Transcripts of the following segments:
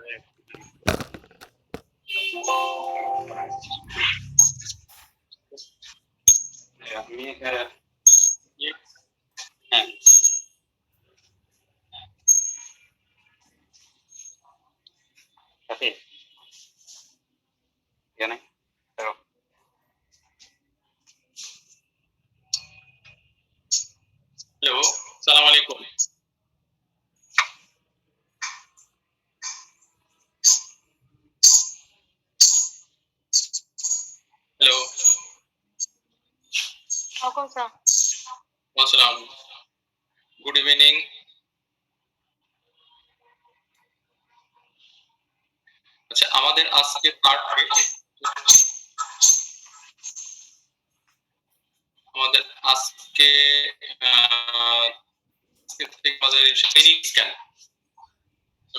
Hello, Assalamu alaikum. Hello. Assalam. Good evening. আচ্ছা, আমাদের আজকে পার্ট আমাদের আজকে আমাদের clinic scan,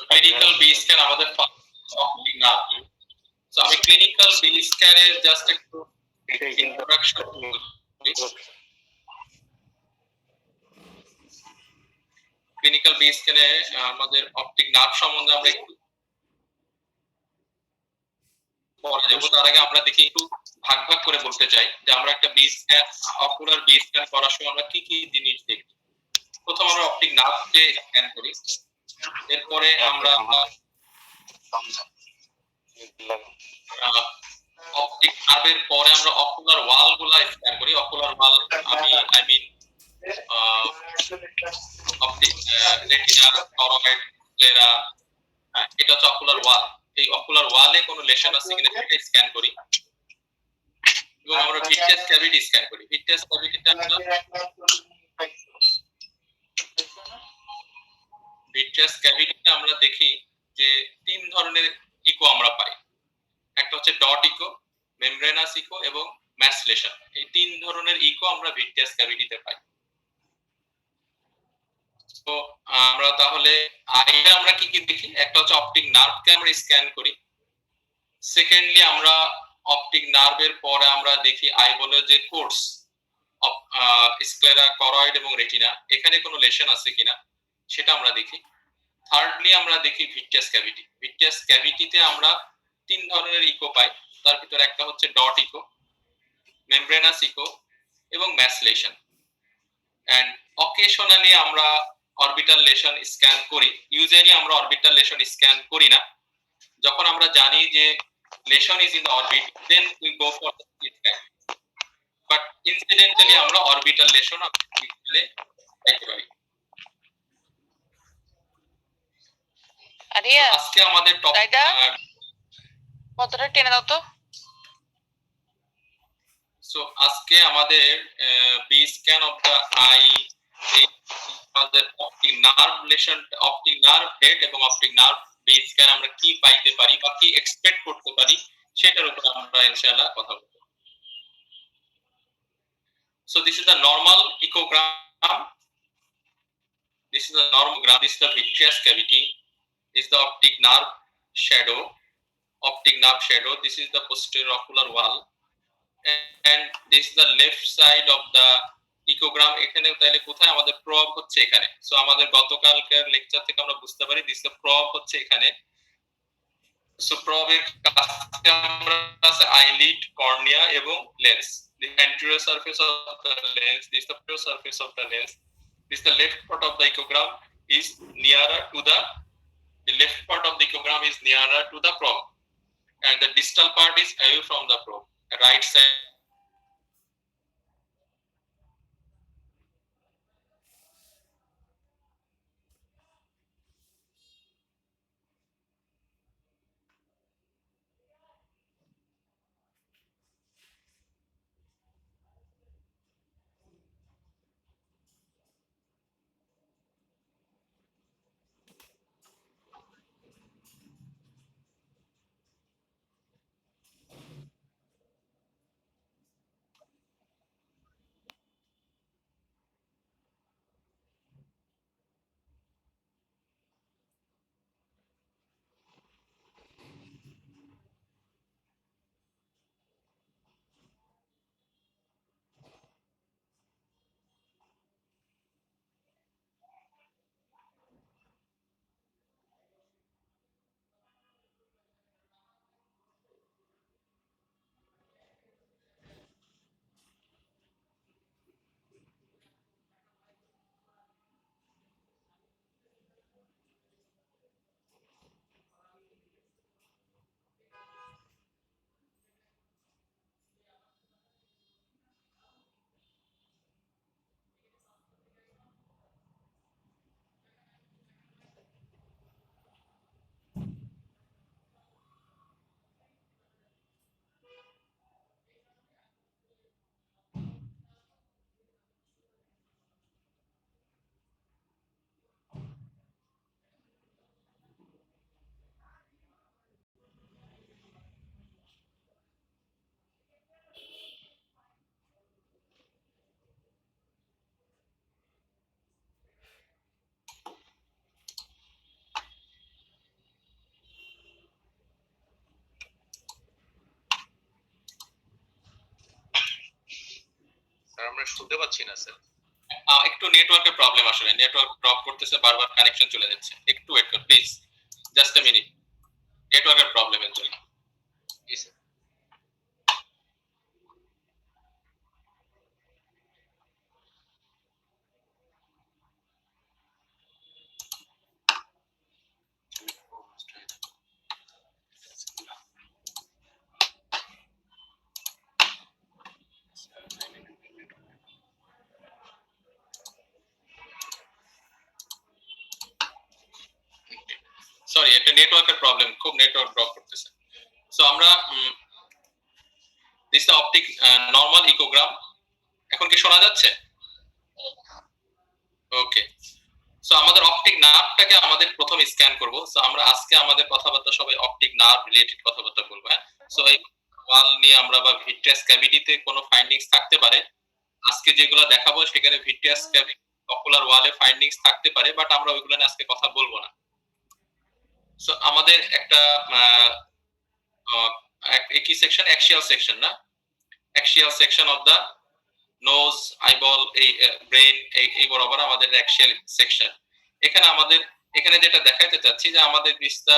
clinical B scan আমাদের টপিক না। সো আমি ক্লিনিক্যাল বি স্ক্যানের জাস্ট একটু ইন্ট্রোডাকশন ক্লিনিক্যাল বি স্ক্যানে আমাদের অপটিক নার্ভ সম্বন্ধে আমরা একটু পড়া যাবো। তার আগে আমরা দেখি একটু ভাগ ভাগ করে বলতে চাই যে আমরা একটা B scan, ocular B scan করার সময় আমরা কি কি জিনিস দেখি। প্রথম আমরা অপটিক নার্ভকে স্ক্যান করি, এরপরে আমরা অপটিক নার্ভের পরে আমরা অকুলার ওয়াল গুলা স্ক্যান করি। Ocular wall I mean optic retina, choroid, sclera, এটা হচ্ছে অকুলার ওয়াল। এই অকুলার ওয়ালে কোনো লেশন আছে কিনা সেটা স্ক্যান করি, এবং আমরা ভিট্রিয়াস ক্যাভিটি স্ক্যান করি। ভিট্রিয়াস ক্যাভিটিটা আমরা দেখি যে তিন ধরনের ইকো আমরা পাই। একটা হচ্ছে ডট ইকো, মেমব্রেনাস ইকো এবং ম্যাস লেশন। এই তিন ধরনের ইকো আমরা ভিট্রিয়াস ক্যাভিটিতে পাই। তো আমরা তাহলে আইটা আমরা কি কি দেখি? একটা হচ্ছে অপটিক নার্ভকে আমরা স্ক্যান করি। সেকেন্ডলি আমরা অপটিক নার্ভের পরে আমরা দেখি আইবলের যে কোর্স স্ক্লেরা, করয়েড এবং রেটিনা, এখানে কোনো লেশন আছে কিনা সেটা আমরা দেখি। থার্ডলি আমরা দেখি ভিট্রিয়াস ক্যাভিটি। ভিট্রিয়াস ক্যাভিটিতে আমরা তিন ধরনের ইকো পাই। তার ভিতরে একটা হচ্ছে ডট ইকো, মেমব্রেনাস ইকো এবং ম্যাস লেশন। এন্ড অকেশনালি আমরা অরবিটাল লেশন স্ক্যান করি। ইউজুয়ালি আমরা অরবিটাল লেশন স্ক্যান করি না। যখন আমরা জানি যে lesion is in the orbit, then we go for the scan. But incidentally আমরা অরবিটাল লেশন দেখতে পারি। আরিয়া, আজকে আমাদের টপিক কতটা টেনে দাও তো। সো আজকে আমাদের B scan of the eye, আমাদের optic nerve lesion, optic nerve head এবং অপটিক নার্ভ বি স্ক্যান আমরা কি পাইতে পারি বা কি এক্সপেক্ট করতে পারি সেটার উপর আমরা ইনশাআল্লাহ কথা বলবো। So this is the normal echogram. This is the normal gram. This is the vitreous cavity. This is the optic nerve shadow. Optic nerve shadow. This is the posterior ocular wall. And this is the left side of the echogram. এখানে তাহলে কোথায় আমাদের প্রব হচ্ছে এখানে। So আমাদের গতকালকের lecture থেকে আমরা বুঝতে পারি দিস দ্য প্রব হচ্ছে এখানে। সো প্রবের কাছে আমরা আছে আইলিড, কর্নিয়া এবং lens. The anterior surface of the lens, this is the posterior surface of the lens. This the left part of the echogram is nearer to the left part of the echogram is nearer to the probe, and the distal part is away from the probe. Right side আমরা শুনতে পাচ্ছি না sir. একটু নেটওয়ার্কের problem, আসলে network drop করতেছে, বারবার connection চলে যাচ্ছে, একটু ওয়েট করুন প্লিজ, জাস্ট এ মিনিট, নেটওয়ার্কের প্রবলেমের জন্য। জি স্যার। সরি, একটা নেটওয়ার্কের প্রবলেম, খুব নেটওয়ার্ক ড্রপ করতেছে। সো আমরা দিস দ্য অপটিক নরমাল ইকোগ্রাম, এখন কি শোনা যাচ্ছে? ওকে, সো আমাদের অপটিক নার্ভটাকে আমাদের প্রথম স্ক্যান করব। সো আমরা আজকে আমাদের কথাবার্তা সবাই অপটিক নার্ভ রিলেটেড কথাবার্তা বলবো। হ্যাঁ, সো এই ওয়াল নিয়ে আমরা বা ভিট্রিয়াস ক্যাভিটিতে কোনো ফাইন্ডিংস থাকতে পারে, আজকে যেগুলো দেখাবো সেখানে ভিট্রিয়াস ক্যাভিটি অকুলার ওয়ালে ফাইন্ডিংস থাকতে পারে, বাট আমরা ওইগুলো নিয়ে আজকে কথা বলবো না। সো আমাদের একটা কি সেকশন, অ্যাক্সিয়াল সেকশন না, axial section of the nose, eyeball, এই ব্রেন, এই বরাবর আমাদের অ্যাক্সিয়াল সেকশন। এখানে আমাদের এখানে যেটা দেখাইতে চাচ্ছি যে আমাদের দিসটা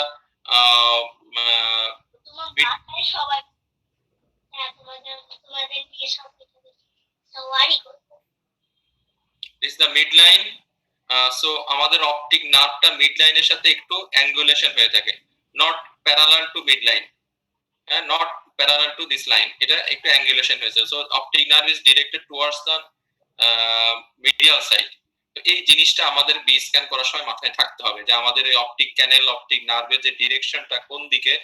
this the mid line. So আমাদের অপটিক নার্ভটা মিড লাইনের সাথে একটু অ্যাঙ্গুলেশন হয়ে থাকে, not parallel to mid line, not parallel to this line, এটা একটু অ্যাঙ্গুলেশন হয়েছে। So optic nerve is directed towards the medial side. তো এই জিনিসটা আমাদের বি স্ক্যান করার সময় মাথায় থাকতে হবে যে আমাদের এই অপটিক ক্যানেল, অপটিক নার্ভের যে ডিরেকশনটা কোন দিকে,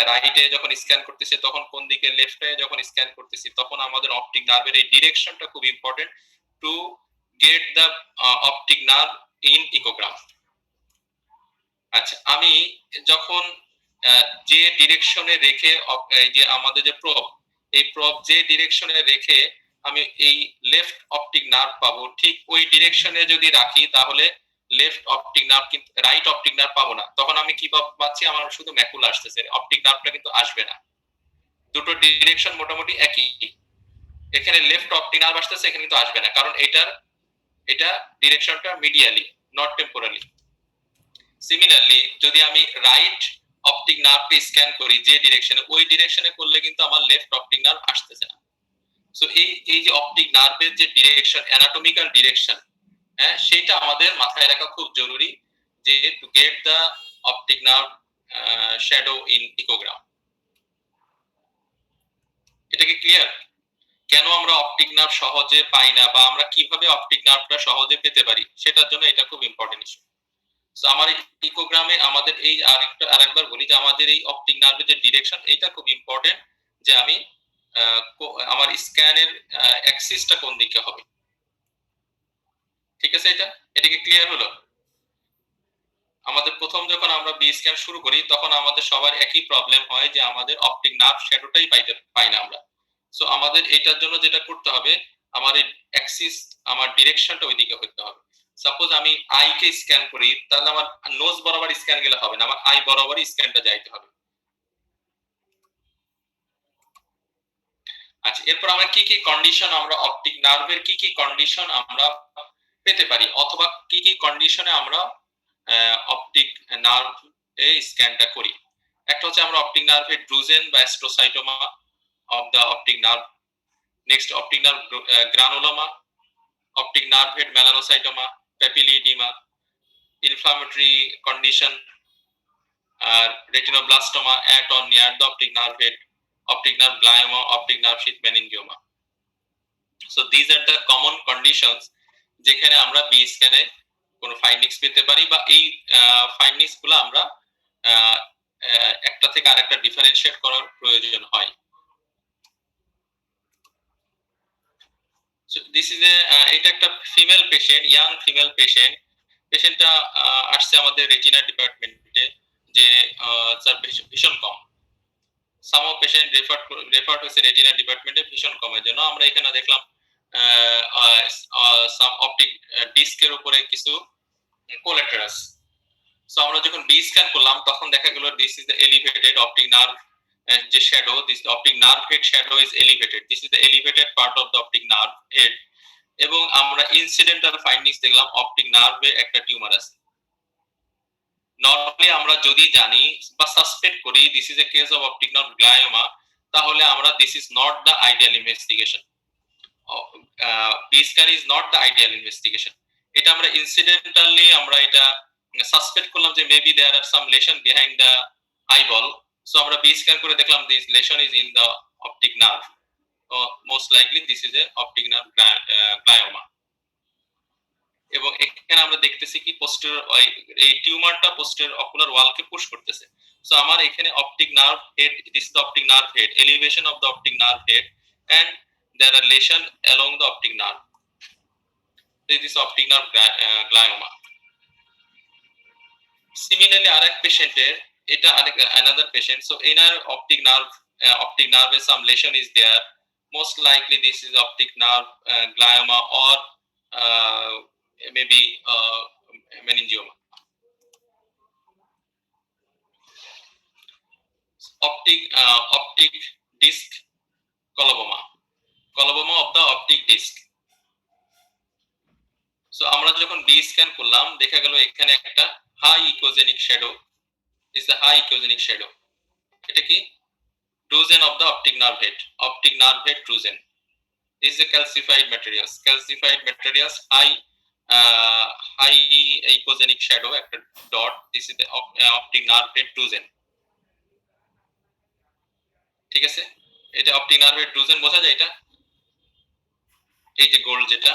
রাইটে যখন স্ক্যান করতেছি তখন কোন দিকে, লেফটে যখন স্ক্যান করতেছি তখন আমাদের অপটিক নার্ভের এই ডিরেকশনটা খুব important to get the optic nerve in echogram. আচ্ছা, আমি যখন যে ডিরেকশনে রেখে এই যে আমাদের যে প্রব, এই প্রব যে ডিরেকশনে রেখে আমি এই লেফট অপটিক নার্ভ পাবো, ঠিক ওই ডিরেকশনে যদি রাখি তাহলে লেফট অপটিক নার্ভ, কিন্তু রাইট অপটিক নার্ভ পাবো না। তখন আমি কি পাচ্ছি, আমার শুধু ম্যাকুলা আসতেছে, অপটিক নার্ভটা কিন্তু আসবে না। দুটো ডিরেকশন মোটামুটি একই, এখানে লেফট অপটিক নার্ভ আসতেছে, এখানে কিন্তু আসবে না, কারণ এটা ডিরেকশনটা মিডিয়ালি, নট টেম্পোরালি। সিমিলারলি যদি আমি রাইট অপটিক নার্ভকে স্ক্যান করি যে ডিরেকশনে, ওই ডিরেকশনে করলে কিন্তু আমার লেফট অপটিক নার্ভ আসতেছে না। সো এই যে অপটিক নার্ভের যে ডিরেকশন, অ্যানাটমিক্যাল ডিরেকশন, হ্যাঁ, সেটা আমাদের মাথায় রাখা খুব জরুরি, যে to get the optic nerve shadow in echogram. এটা কি ক্লিয়ার? কেন আমরা অপটিক নার্ভ সহজে পাই না, বা আমরা কিভাবে অপটিক নার্ভটা সহজে পেতে পারি, সেটার জন্য এটা খুব ইম্পর্টেন্ট ইস্যু। সো আমার ইকোগ্রামে আমাদের এই আরেকবার বলি যে আমাদের এই অপটিক নার্ভের যে ডিরেকশন, এটা খুব ইম্পর্টেন্ট, যে আমি আমার স্ক্যানের অ্যাক্সিসটা কোন দিকে হবে। ঠিক আছে, এটা কি ক্লিয়ার হলো? আমাদের প্রথম যখন আমরা বি স্ক্যান শুরু করি তখন আমাদের সবার একই প্রবলেম হয় যে আমাদের অপটিক নার্ভ শ্যাডোটাই পাই না আমরা। সো আমাদের এটার জন্য যেটা করতে হবে, আমার এই অ্যাক্সিস, আমার ডিরেকশনটা ওইদিকে হতে হবে। সাপোজ আমি আই কে স্ক্যান করি, তাহলে আমার নোজ বরাবর স্ক্যান গেলে হবে না, আমার আই বরাবরই স্ক্যানটা যাইতে হবে। আচ্ছা, এরপর আমরা কি কি কন্ডিশন, আমরা অপটিক নার্ভের কি কি কন্ডিশন আমরা পেতে পারি, অথবা কি কি কন্ডিশনে আমরা অপটিক নার্ভ এই স্ক্যানটা করি। একটা হচ্ছে আমরা অপটিক নার্ভের ড্রুজেন বা astrocytoma of the optic nerve, next optic nerve granuloma, optic নার্ভের মেলানোসাইটোমা, প্যাপিলিডিমা, ইনফ্লামেটরি কন্ডিশন, আর retinoblastoma at or near the optic nerve head, optic nerve glioma, optic nerve sheath meningioma. So these are the common conditions যেখানে আমরা B স্ক্যানে কোনো findings পেতে পারি, বা এই findings গুলো আমরা একটা থেকে আরেকটা ডিফারেনশিয়েট করার প্রয়োজন হয়। So this is এটা একটা ফিমেল পেশেন্ট, ইয়াং ফিমেল পেশেন্টটা আসছে আমাদের রেটিনা ডিপার্টমেন্টে, যে স্যার ভীষণ কম, সাম অফ পেশেন্ট রেফার হয়েছে রেটিনা ডিপার্টমেন্টে ভীষণ কমের জন্য। আমরা এখানে দেখলাম সাম অপটিক ডিস্কের উপরে কিছু কোলাটারাস। সো আমরা যখন বি স্ক্যান করলাম তখন দেখা গেল this is the elevated optic nerve যে shadow, this optic nerve head shadow is elevated, this is the elevated part of the optic nerve head. এবং আমরা ইনসিডেন্টাল ফাইন্ডিংস দেখলাম অপটিক নার্ভে একটা টিউমার আছে। নরমালি আমরা যদি জানি বা সাসপেক্ট করি this is a case of optic nerve glioma, তাহলে আমরা this is not the ideal investigation, B scan is not the ideal investigation. এটা আমরা ইনসিডেন্টালি আমরা এটা সাসপেক্ট করলাম যে maybe there are some lesion behind the eyeball, so আমরা B scan করে দেখলাম this lesion is in the optic nerve, most likely this is a optic nerve glioma. এবং এখানে আমরা দেখতেছি কি পোস্টেরিয়র এই টিউমারটা পোস্টেরিয়র অকুলার ওয়ালকে পুশ করতেছে। সো আমার এখানে optic nerve head, this is the optic nerve head, elevation of the optic nerve head and there are lesion along the optic nerve, this is optic nerve glioma. Similarly arak patient er eta another patient, so inner optic nerve some lesion is there, most likely this is optic nerve glioma or maybe meningioma. Optic disc coloboma of the optic disc. So আমরা যখন B scan করলাম দেখা গেল এখানে একটা high echogenic shadow, is the high echogenic shadow. এটা কি drusen of the optic nerve head drusen is a calcified materials high echogenic shadow একটা dot, this is the optic nerve head drusen, ঠিক আছে। এটা optic nerve head drusen বোঝা যায়, এটা এই যে গোল যেটা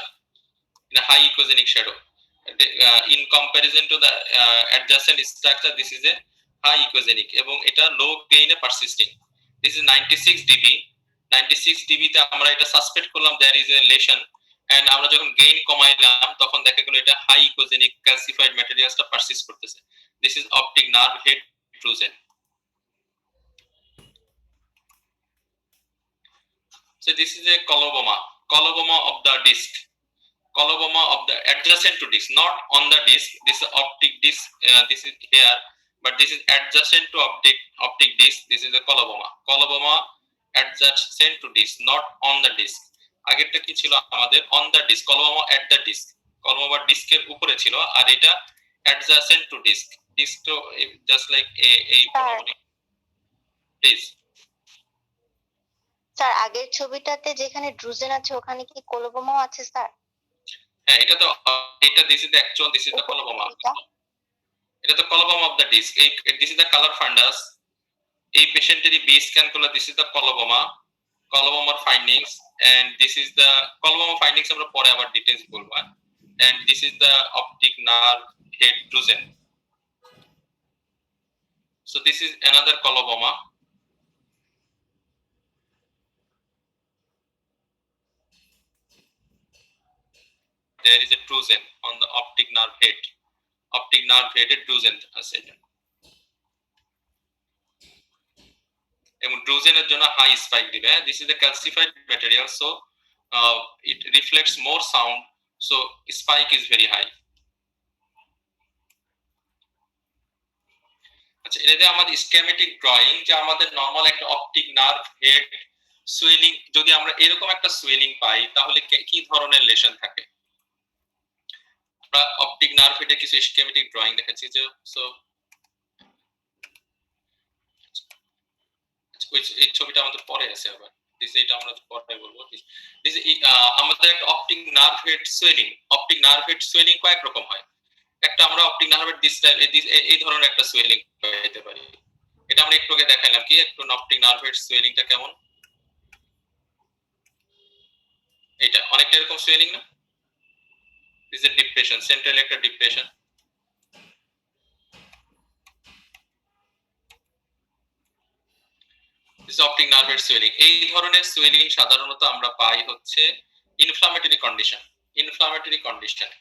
high echogenic shadow in comparison to the adjacent structure, this is a high echogenic এবং এটা low gain A persisting, this is 96 dB তে আমরা এটা সাসপেক্ট করলাম there is a lesion and আমরা যখন গেইন কমাইলাম তখন দেখা গেল এটা হাই ইকোজেনিক ক্যালসিফাইড ম্যাটেরিয়ালসটা পারসিস্ট করতেছে, this is optic nerve head drusen. So this is a coloboma of the disc, coloboma of the adjacent to disc, not on the disc, this is optic disc, this is here but this is adjacent to optic disc, this is a coloboma adjacent to disc, not on the disc. আগেরটা কি ছিল আমাদের on the disc, coloboma at the disc, coloboma ডিস্কের উপরে ছিল আর এটা adjacent to disc তো just like a please. Sir আগের ছবিটাতে যেখানে ড্রুজেন আছে ওখানে কি কোলোবোমাও আছে স্যার? হ্যাঁ এটা তো এটা this is the actual, this is the coloboma, এটা তো কোলোবোমা অফ দ্য ডিস্ক, এই this is the colour fundus. এই পেশেন্টেরই বি স্ক্যান করলে দিস ইজ দ্য কোলোবোমার findings and this is the coloboma findings আমরা পরে আবার ডিটেইলস বলবো। And this is the optic nerve head drusen, so this is another coloboma. There is a drusen on the optic nerve head drusen আছে এবং drusen-এর জন্য high spike দিবে, this is the calcified material so it reflects more sound so spike is very high. আচ্ছা এটাতে আমাদের schematic drawing যে আমাদের normal একটা অপটিক নার্ভ হেড সুয়েলিং, যদি আমরা এরকম একটা সুয়েলিং পাই তাহলে কি ধরনের লেশন থাকে। অপটিক নার্ভ হেডের কিছু স্কেমেটিক ড্রয়িং দেখাচ্ছি যে সো এই ছবিটা আমাদের পরে আছে আবার, দিস এটা আমরা পরে বলবো। দিস আমাদের একটা অপটিক নার্ভ হেড সুয়েলিং কয়েক রকম হয়, একটা আমরা optic nerve head this type এই ধরনের একটা সুয়েলিং পেতে পারি, এটা আমরা একটু আগে দেখাইলাম কি একটু অপটিক নার্ভ হেড সুয়েলিংটা কেমন, এটা অনেকটা এরকম সুয়েলিং না, this is a depression, central একটা depression. This is optic nerve head swelling. এই ধরনের সুয়েলিং সাধারণত আমরা পাই হচ্ছে ইনফ্লামেটরি কন্ডিশন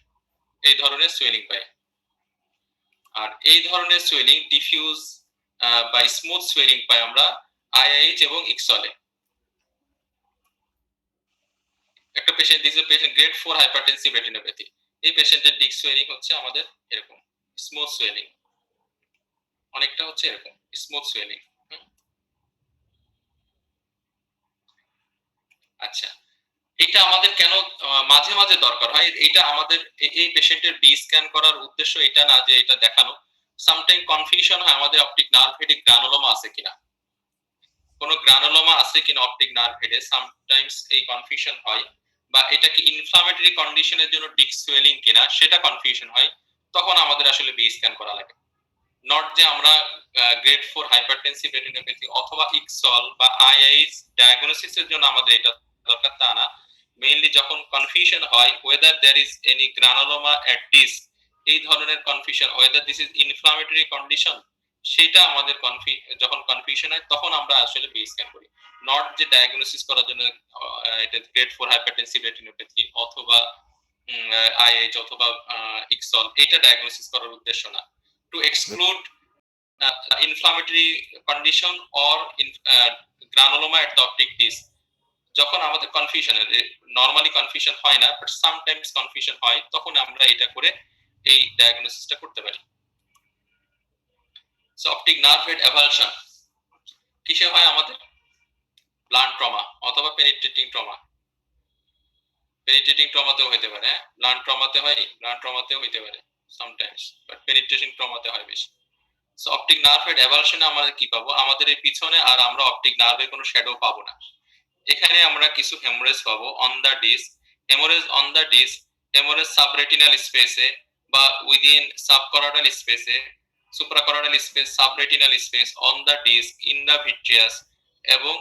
এই ধরনের সুয়েলিং পাই। আর এই ধরনের সুয়েলিং ডিফিউজ বা স্মুথ সুয়েলিং পাই আমরা আইআইএইচ এবং ইক্সলে। একটা patient, this is patient grade 4 hypertensive retinopathy, এই পেশেন্টের ডিস্ক সুয়েলিং হচ্ছে আমাদের এরকম স্মুথ সুয়েলিং, অনেকটা হচ্ছে এরকম স্মুথ সুয়েলিং। আচ্ছা, এটা আমাদের কেন মাঝে মাঝে দরকার হয়, এটা আমাদের এই পেশেন্টের বি স্ক্যান করার উদ্দেশ্য এটা না যে এটা দেখানো। সামটাইম কনফিউশন হয় আমাদের অপটিক নার্ভ হেডে গ্রানুলোমা আছে কিনা, কোন গ্রানুলোমা আছে কিনা অপটিক নার্ভ হেডে, সামটাইমস এই কনফিউশন হয়, বা এটা কি ইনফ্লামেটরি কন্ডিশনের জন্য ডিস্ক সোয়েলিং কিনা সেটা কনফিউশন হয়, তখন আমাদের আসলে বি স্ক্যান করা লাগে। নট যে আমরা গ্রেড 4 হাইপারটেনসিভ রেটিনোপ্যাথি অথবা ইকসল বা আইআইএস ডায়াগনোসিসের জন্য আমাদের এটা দরকার তা না। মেইনলি যখন কনফিউশন হয় whether there is any granuloma at disc, এই ধরনের confusion whether this is inflammatory condition, সেটা আমাদের যখন কনফিউশন হয় তখন আমরা আসলে বি স্ক্যান করি। নট যে ডায়াগনোসিস করার জন্য এটা গ্রেড 4 হাইপারটেনসিভ রেটিনোপ্যাথি অথবা আইএইচ অথবা ইকসল, এটা ডায়াগনোসিস করার উদ্দেশ্য না। Two exclude inflammatory condition or granuloma at the optic disc, যখন আমাদের কনফিউশন নরমালি কনফিউশন হয় না বাট সামটাইমস কনফিউশন হয়, তখন আমরা এটা করে এই ডায়াগনোসিসটা করতে পারি। সো অপটিক নার্ভ হেড এভালশন কিসে হয় আমাদের? ব্লান্ট ট্রমা অথবা পেনিট্রেটিং ট্রমা। পেনিট্রেটিং ট্রমাতেও হতে পারে, হ্যাঁ, ব্লান্ট ট্রমাতে হয়, ব্লান্ট ট্রমাতেও হতে পারে সামটাইমস, বাট পেনিট্রেটিং ট্রমাতে হয় বেশি। সো অপটিক নার্ভ হেড এভালশনে আমরা কি পাবো? আমাদের এই পিছনে আর আমরা অপটিক নার্ভের কোনো শ্যাডো পাবো না। এখানে আমরা কিছু হেমোরেজ পাবো on the disc, haemorrhage on the disc, haemorrhage subretinal স্পেসে বা উইদিন সাবকরোনাল স্পেসে, suprachoroidal space, subretinal space, on the disc, in the vitreous, এবং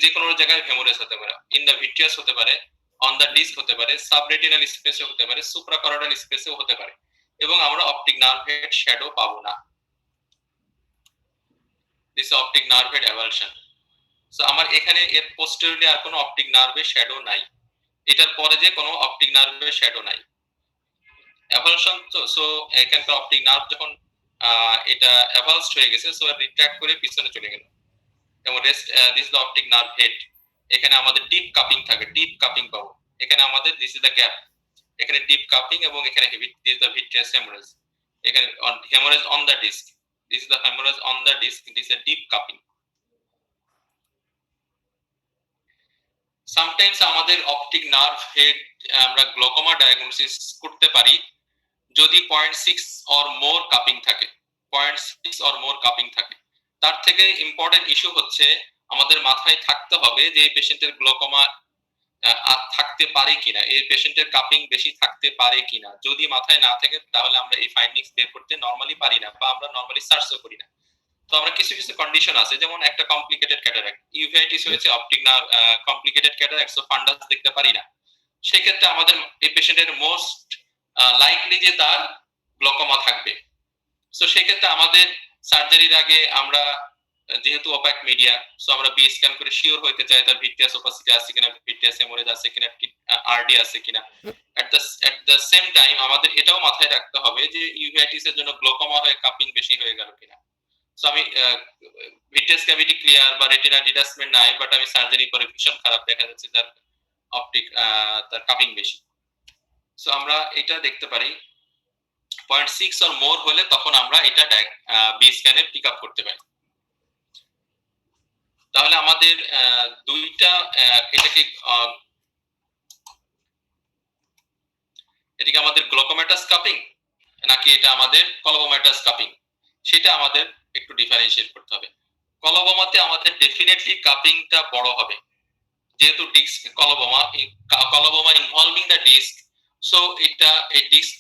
যে কোনো জায়গায় হেমোরেজ হতে পারে। ইন দা ভিট্রিয়াস হতে পারে, অন দা ডিস্ক হতে পারে, সাবরেটিনাল স্পেসে হতে পারে, সুপ্রাকরোনাল স্পেসেও হতে পারে, এবং আমরা অপটিক নার্ভ হেড শ্যাডো পাবো না। This optic nerve head avulsion. So আমার এখানে এর পোস্টেরিয়রলি আর কোনো অপটিক নার্ভের শ্যাডো নাই, এটার পরে যে কোনো অপটিক নার্ভের শ্যাডো নাই। এভালশন তো, সো এখানকার অপটিক নার্ভ যখন এটা এভালসড হয়ে গেছে, সো রিট্রাক্ট করে পিছনে চলে গেল, এবং rest this is the optic nerve head. এখানে আমাদের ডিপ কাপিং থাকে, ডিপ কাপিং পাবো। এখানে আমাদের দিস ইজ দ্য গ্যাপ, এখানে ডিপ কাপিং, এবং এখানে this is the vitreous haemorrhage, এখানে haemorrhage on the disc, this is the haemorrhage on the disc, this is deep cupping. Sometimes আমাদের optic nerve head আমরা glaucoma diagnosis করতে পারি যদি 0.6 or more cupping থাকে, 0.6 or more cupping থাকে। তার থেকে ইম্পর্টেন্ট ইস্যু হচ্ছে আমাদের মাথায় থাকতে হবে যে এই পেশেন্টের গ্লোকোমা থাকতে পারে কিনা, এই পেশেন্টের কাপিং বেশি থাকতে পারে কিনা। যদি মাথায় না থাকে তাহলে আমরা এই ফাইন্ডিংস বের করতে নরমালি পারি না, বা আমরা নরমালি সার্চও করি না। তো আমরা কিছু কিছু কন্ডিশন আছে, যেমন একটা কমপ্লিকেটেড ক্যাটারাক্ট, ইউভেআইটিস হয়েছে, optic nerve complicated cataract, so ফান্ডাস দেখতে পারি না। সেই ক্ষেত্রে আমাদের এই পেশেন্টের মোস্ট লাইকলি যে তার গ্লোকোমা থাকবে। সো সেই ক্ষেত্রে আমাদের সার্জারির আগে আমরা যেহেতু অপাক মিডিয়া, সো আমরা বি স্ক্যান করে শিওর হইতে চাই তার ভিট্রিয়াস ওপাসিটি আছে কিনা, ভিট্রিয়াস হেমোরেজ আছে কিনা, আরডি আছে কিনা। এট দ্য সেম টাইম আমাদের এটাও মাথায় রাখতে হবে যে ইউভেআইটিস এর জন্য গ্লোকোমা হয়ে কাপিং বেশি হয়ে গেল কিনা। সো আমি ভিট্রিয়াস ক্যাভিটি ক্লিয়ার বা রেটিনা ডিটাচমেন্ট নাই, বাট আমি সার্জারি করে ভীষণ খারাপ দেখা যাচ্ছে তার অপটিক তার কাপিং বেশি। সো আমরা এটা দেখতে পারি 0.6 অর মোর হলে তখন আমরা এটা বি স্ক্যানে পিক আপ করতে পারি। তাহলে আমাদের দুইটা এটাকে আমাদের গ্লোকোমেটাস কাপিং নাকি এটা আমাদের কলবোমেটাস কাপিং, সেটা আমাদের একটু ডিফারেন্সিয়েট করতে হবে। কলবোমাতে আমাদের ডেফিনেটলি কাপিংটা বড় হবে, যেহেতু disc coloboma involving the disc, so এটা এই ডিস্ক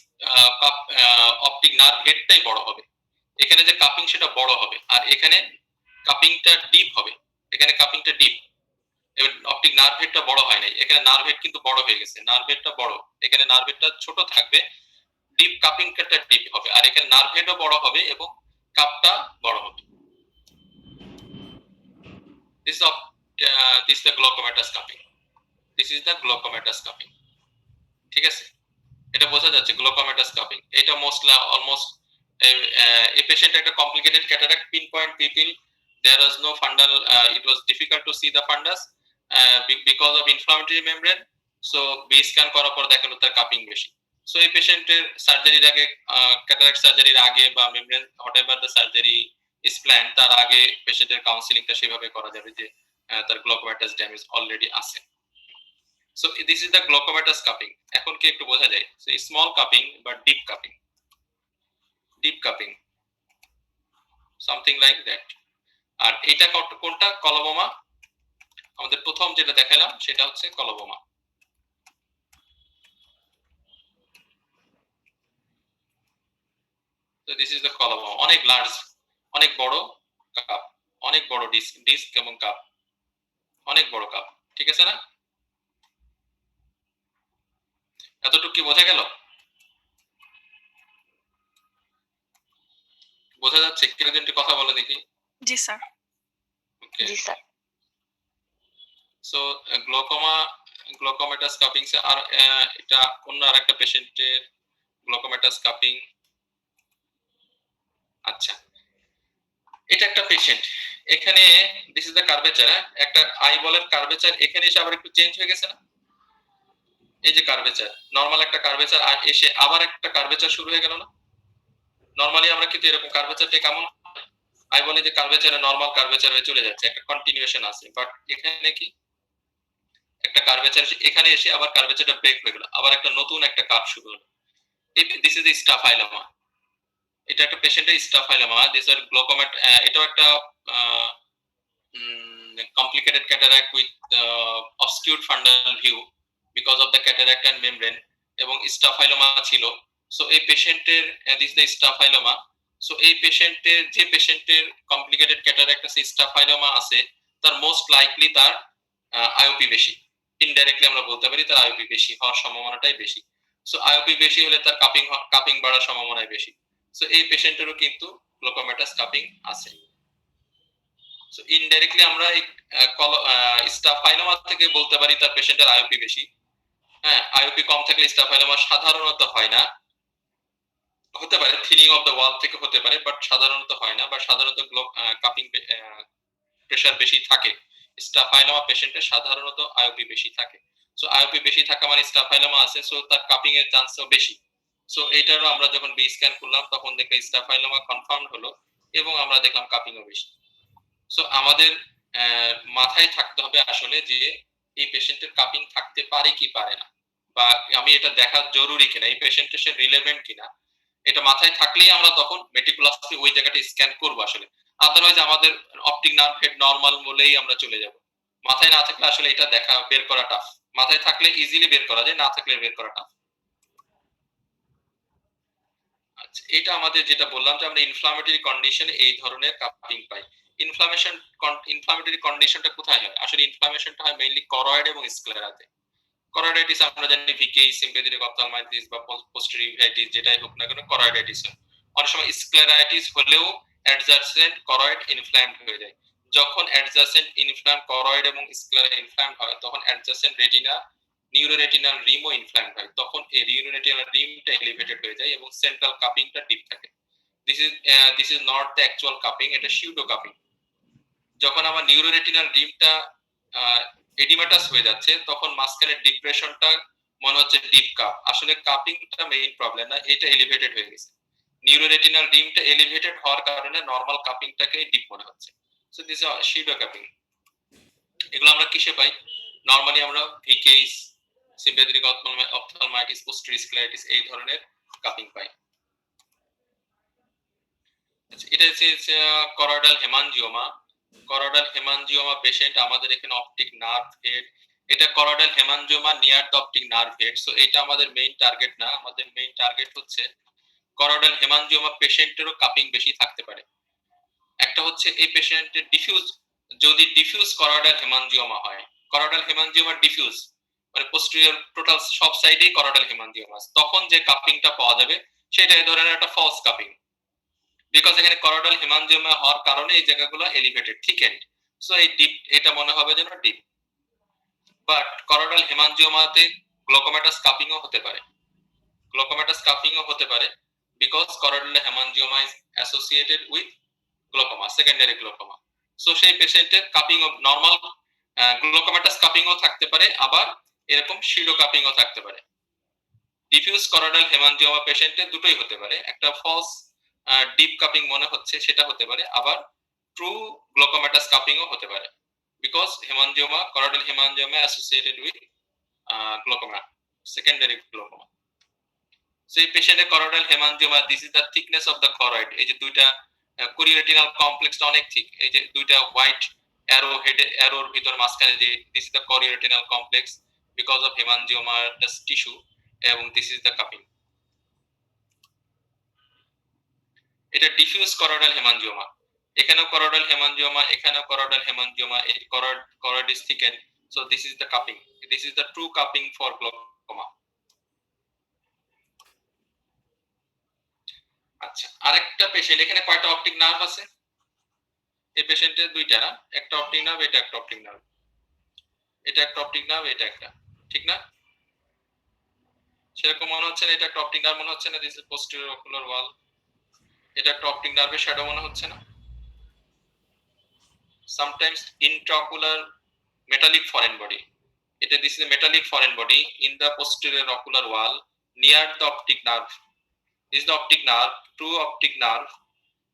অপটিক নার্ভ হেডটাই বড় হবে, এখানে যে কাপিং সেটা বড় হবে, আর এখানে কাপিংটা ডিপ হবে, এখানে কাপিংটা ডিপ, এবার অপটিক নার্ভ হেডটা বড় হয় নাই, এখানে নার্ভ হেড কিন্তু বড় হয়ে গেছে, নার্ভ হেডটা বড়, এখানে নার্ভ হেডটা ছোট থাকবে, ডিপ কাপিংটা ডিপ হবে, আর এখানে নার্ভ হেডও বড় হবে এবং কাপটা বড় হবে। This is the glaucomatous cupping. This is the glaucomatous cupping. ঠিক আছে, এটা বোঝা যাচ্ছে glaucomatous cupping। এটা মোস্টলি অলমোস্ট a patient একটা complicated cataract, pinpoint pupil, there was no fundal, it was difficult to see the fundus because of inflammatory membrane, so B scan করার পর দেখা গেল তার কাপিং বেশি। সো এই পেশেন্টের সার্জারির আগে, ক্যাটারাক্ট সার্জারির আগে বা membrane whatever the surgery is plan, তার আগে পেশেন্টের কাউন্সিলিংটা সেভাবে করা যাবে যে তার গ্লোকোমেটাস ড্যামেজ অলরেডি আছে। So this is the glaucomatous cupping. এখন কি একটু বোঝা যায়? সো স্মল কাপিং বা deep cupping, deep cupping something like that. আর এটা কোনটা? কলোবোমা। আমাদের প্রথম যেটা দেখালাম সেটা হচ্ছে কলোবোমা। তো দিস ইজ দ্য কলোবোমা, অনেক লার্জ, অনেক বড় কাপ, অনেক বড় ডিস্ক, ডিস্ক এবং কাপ, অনেক বড় কাপ। ঠিক আছে না? এতটুকু কি বোঝা গেল? বোঝা যাচ্ছে? কেউ একটু কথা বলে দেখি। জি স্যার। ওকে, জি sir. So glaucoma, glaucomatous cupping. আর এটা অন্য আরেকটা পেশেন্টের গ্লোকোমেটাস কাপিং। আচ্ছা, এটা একটা পেশেন্ট, এখানে দিস ইজ দ্য কার্ভেচার, একটা আইবলের কার্ভেচার, এখানে এসে আবার একটু চেঞ্জ হয়ে গেছে না? এই যে কার্ভেচার, নরমাল একটা কার্ভেচার, আর এসে আবার একটা কার্ভেচার শুরু হয়ে গেল না? নরমালি আমরা কিন্তু এরকম কার্ভেচারটা কেমন আইবলে যে কার্ভেচারে নরমাল কার্ভেচার হয়ে চলে যাচ্ছে, একটা কন্টিনিউয়েশন আছে, বাট এখানে কি একটা কার্ভেচার এখানে এসে আবার কার্ভেচারটা ব্রেক হয়ে গেল, আবার একটা নতুন একটা কাপ শুরু হলো। This is staphyloma. এটা একটা পেশেন্টের স্টাফাইলোমা, দিস আর গ্লোকোমেট। এটাও একটা complicated cataract with obscured fundal view because of the cataract and membrane এবং স্টাফাইলোমা ছিল। সো এই পেশেন্টের দিস দ্য স্টাফাইলোমা। সো এই পেশেন্টের, যে পেশেন্টের কমপ্লিকেটেড ক্যাটারাক্ট আছে, স্টাফাইলোমা আছে, তার মোস্ট লাইকলি তার আইওপি বেশি। ইনডাইরেক্টলি আমরা বলতে পারি তার আইওপি বেশি হওয়ার সম্ভাবনাটাই বেশি। সো আইওপি বেশি হলে তার কাপিং বাড়ার সম্ভাবনাই বেশি। সো এই পেশেন্টেরও কিন্তু গ্লোকোমেটাস কাপিং আছে। সো ইনডাইরেক্টলি আমরা এই স্টাফাইলোমা থেকে বলতে পারি তার পেশেন্টের আইওপি বেশি। হ্যাঁ, আইওপি কম থাকলে স্টাফাইলোমা সাধারণত হয় না, হতে পারে থিনিং অফ দ্য ওয়াল থেকে হতে পারে, বাট সাধারণত হয় না, বা সাধারণত কাপিং প্রেসার বেশি থাকে। স্টাফাইলোমা পেশেন্টের সাধারণত আইওপি বেশি থাকে। সো আইওপি বেশি থাকা মানে স্টাফাইলোমা আছে, সো তার কাপিং এর চান্সও বেশি। সো এইটারও আমরা যখন বি স্ক্যান করলাম তখন দেখে স্টাফাইলোমা কনফার্ম হলো এবং আমরা দেখলাম কাপিংও বেশি। সো আমাদের মাথায় থাকতে হবে আসলে যে এই পেশেন্টের কাপিং থাকতে পারে কি পারে না, বা আমি এটা দেখা জরুরি কিনা, এই পেশেন্টের সে রিলেভেন্ট কিনা, এটা মাথায় থাকলেই আমরা তখন মেটিকুলাসলি ওই জায়গাটা স্ক্যান করব আসলে। আদারওয়াইজ আমাদের অপটিক নার্ভ হেড নরমাল বলেই আমরা চলে যাব। মাথায় না থাকলে আসলে এটা দেখা বের করা টাফ। মাথায় থাকলে ইজিলি বের করা যায়, না থাকলে বের করা টাফ। আচ্ছা, এটা আমাদের যেটা বললাম যে আমরা ইনফ্লামেটরি কন্ডিশনে এই ধরনের কাপিং পাই। ইনফ্লামেটরি কন্ডিশনটা কোথায় হয়? আসলে ইনফ্লামেশনটা হয় মেইনলি করয়েড এবং স্ক্লেরাতে। করয়েডাইটিস আমরা জানি ভিকেই, সিম্পেথেটিক অপথলমাইটিস বা পোস্টেরিয়র ইউভেটাইটিস যেটাই হোক না কেন, করয়েডাইটিস হয়। অনেক সময় স্ক্লেরাইটিস হলেও অ্যাডজাসেন্ট করয়েড ইনফ্ল্যামড হয়ে যায়। যখন অ্যাডজাসেন্ট ইনফ্ল্যাম করয়েড এবং স্ক্লেরা ইনফ্ল্যামড হয় তখন অ্যাডজাসেন্ট রেটিনা, নিউরোরেটিনাল রিমও ইনফ্ল্যামড হয়। তখন এই নিউরোরেটিনাল রিমটা এলিভেটেড হয়ে যায় এবং সেন্ট্রাল কাপিংটা ডিপ থাকে। This is not the actual cupping, এটা সিউডো কাপিং। যখন আমার নিউরোরেটিনাল রিমটা এডিমাটাস হয়ে যাচ্ছে তখন মাঝখানে ডিপ্রেশনটা মনে হচ্ছে ডিপ কাপ, আসলে কাপিংটা মেইন প্রবলেম না, এটা এলিভেটেড হয়ে গেছে। নিউরোরেটিনাল রিমটা এলিভেটেড হওয়ার কারণে নরমাল কাপিংটাকে ডিপ মনে হচ্ছে। So this is pseudo cupping. এগুলো আমরা কিসে পাই? নরমালি আমরা ভিকেইস, সিম্পেথেটিক অপথলমাইটিস, পোস্টেরিয়র স্ক্লেরাইটিস এই ধরনের কাপিং পাই। আচ্ছা, এটা হচ্ছে করয়েডাল হেমানজিওমা। করয়েডাল হেমানজিওমা পেশেন্ট আমাদের এখানে অপটিক নার্ভ হেড, এটা choroidal haemangioma near the optic nerve head. So এটা আমাদের মেইন টার্গেট না, আমাদের মেইন টার্গেট হচ্ছে করয়েডাল হেমানজিওমা পেশেন্টেরও কাপিং বেশি থাকতে পারে। একটা হচ্ছে এই পেশেন্টের ডিফিউজ, যদি ডিফিউজ করয়েডাল হেমানজিওমা হয়, করয়েডাল হেমানজিওমা ডিফিউজ মানে পোস্টেরিয়র টোটাল সব সাইডেই করয়েডাল হেমানজিওমা, তখন যে কাপিংটা পাওয়া যাবে সেটা এই ধরনের একটা ফলস কাপিং। বিকজ এখানে করয়েডাল হেমানজিওমা হওয়ার কারণে এই জায়গাগুলো এলিভেটেড থিকেন্ড, সো এই ডিপ এটা মনে হবে যেন ডিপ। বাট করয়েডাল হেমানজিওমাতে গ্লোকোমেটাস কাপিংও হতে পারে, গ্লোকোমেটাস কাপিংও হতে পারে because choroidal hemangioma is associated with glaucoma, secondary glaucoma. So সেই পেশেন্টের কাপিং অফ নরমাল গ্লোকোমেটাস কাপিংও থাকতে পারে, আবার এরকম শিডো কাপিংও থাকতে পারে। ডিফিউজ করয়েডাল হেমানজিওমা পেশেন্টের দুটোই হতে পারে, একটা ফলস ডিপ কাপিং মনে হচ্ছে সেটা হতে পারে, আবার ট্রু গ্লোকোমেটাস কাপিংও হতে পারে because hemangioma, choroidal hemangioma associated with glaucoma, secondary glaucoma. So এই পেশেন্টের choroidal hemangioma, this is the thickness of the choroid. এই যে দুইটা কোরিওরেটিনাল কমপ্লেক্সটা অনেক ঠিক, এই যে দুইটা হোয়াইট অ্যারো অ্যারোর ভিতর মাঝখানে যে this is the chorioretinal complex because of hemangioma tissue, এবং দিস ইজ দ্য কাপিং। এটা ডিফিউজ করোইডাল হেমানজিওমা, এখানেও করোইডাল হেমানজিওমা, এখানেও করোইডাল হেমানজিওমা, এই choroid is thicken, so this is the cupping, this is the true cupping for glaucoma. আচ্ছা, আরেকটা patient, এখানে কয়টা optic nerve আছে? এই পেশেন্টের দুইটা না, একটা অপটিক নার্ভ, এটা একটা অপটিক নার্ভ, এটা একটা অপটিক নার্ভ, এটা একটা, ঠিক না? সেরকম মনে হচ্ছে না? এটা একটা অপটিক নার্ভ মনে হচ্ছে না? দিস ইজ পোস্টেরিয়র অকুলার ওয়াল। এটা একটা অপটিক নার্ভের শ্যাডো মনে হচ্ছে না? Sometimes intraocular metallic foreign body. This is a metallic foreign body in the posterior ocular wall near the optic nerve. This is the optic nerve, true optic nerve.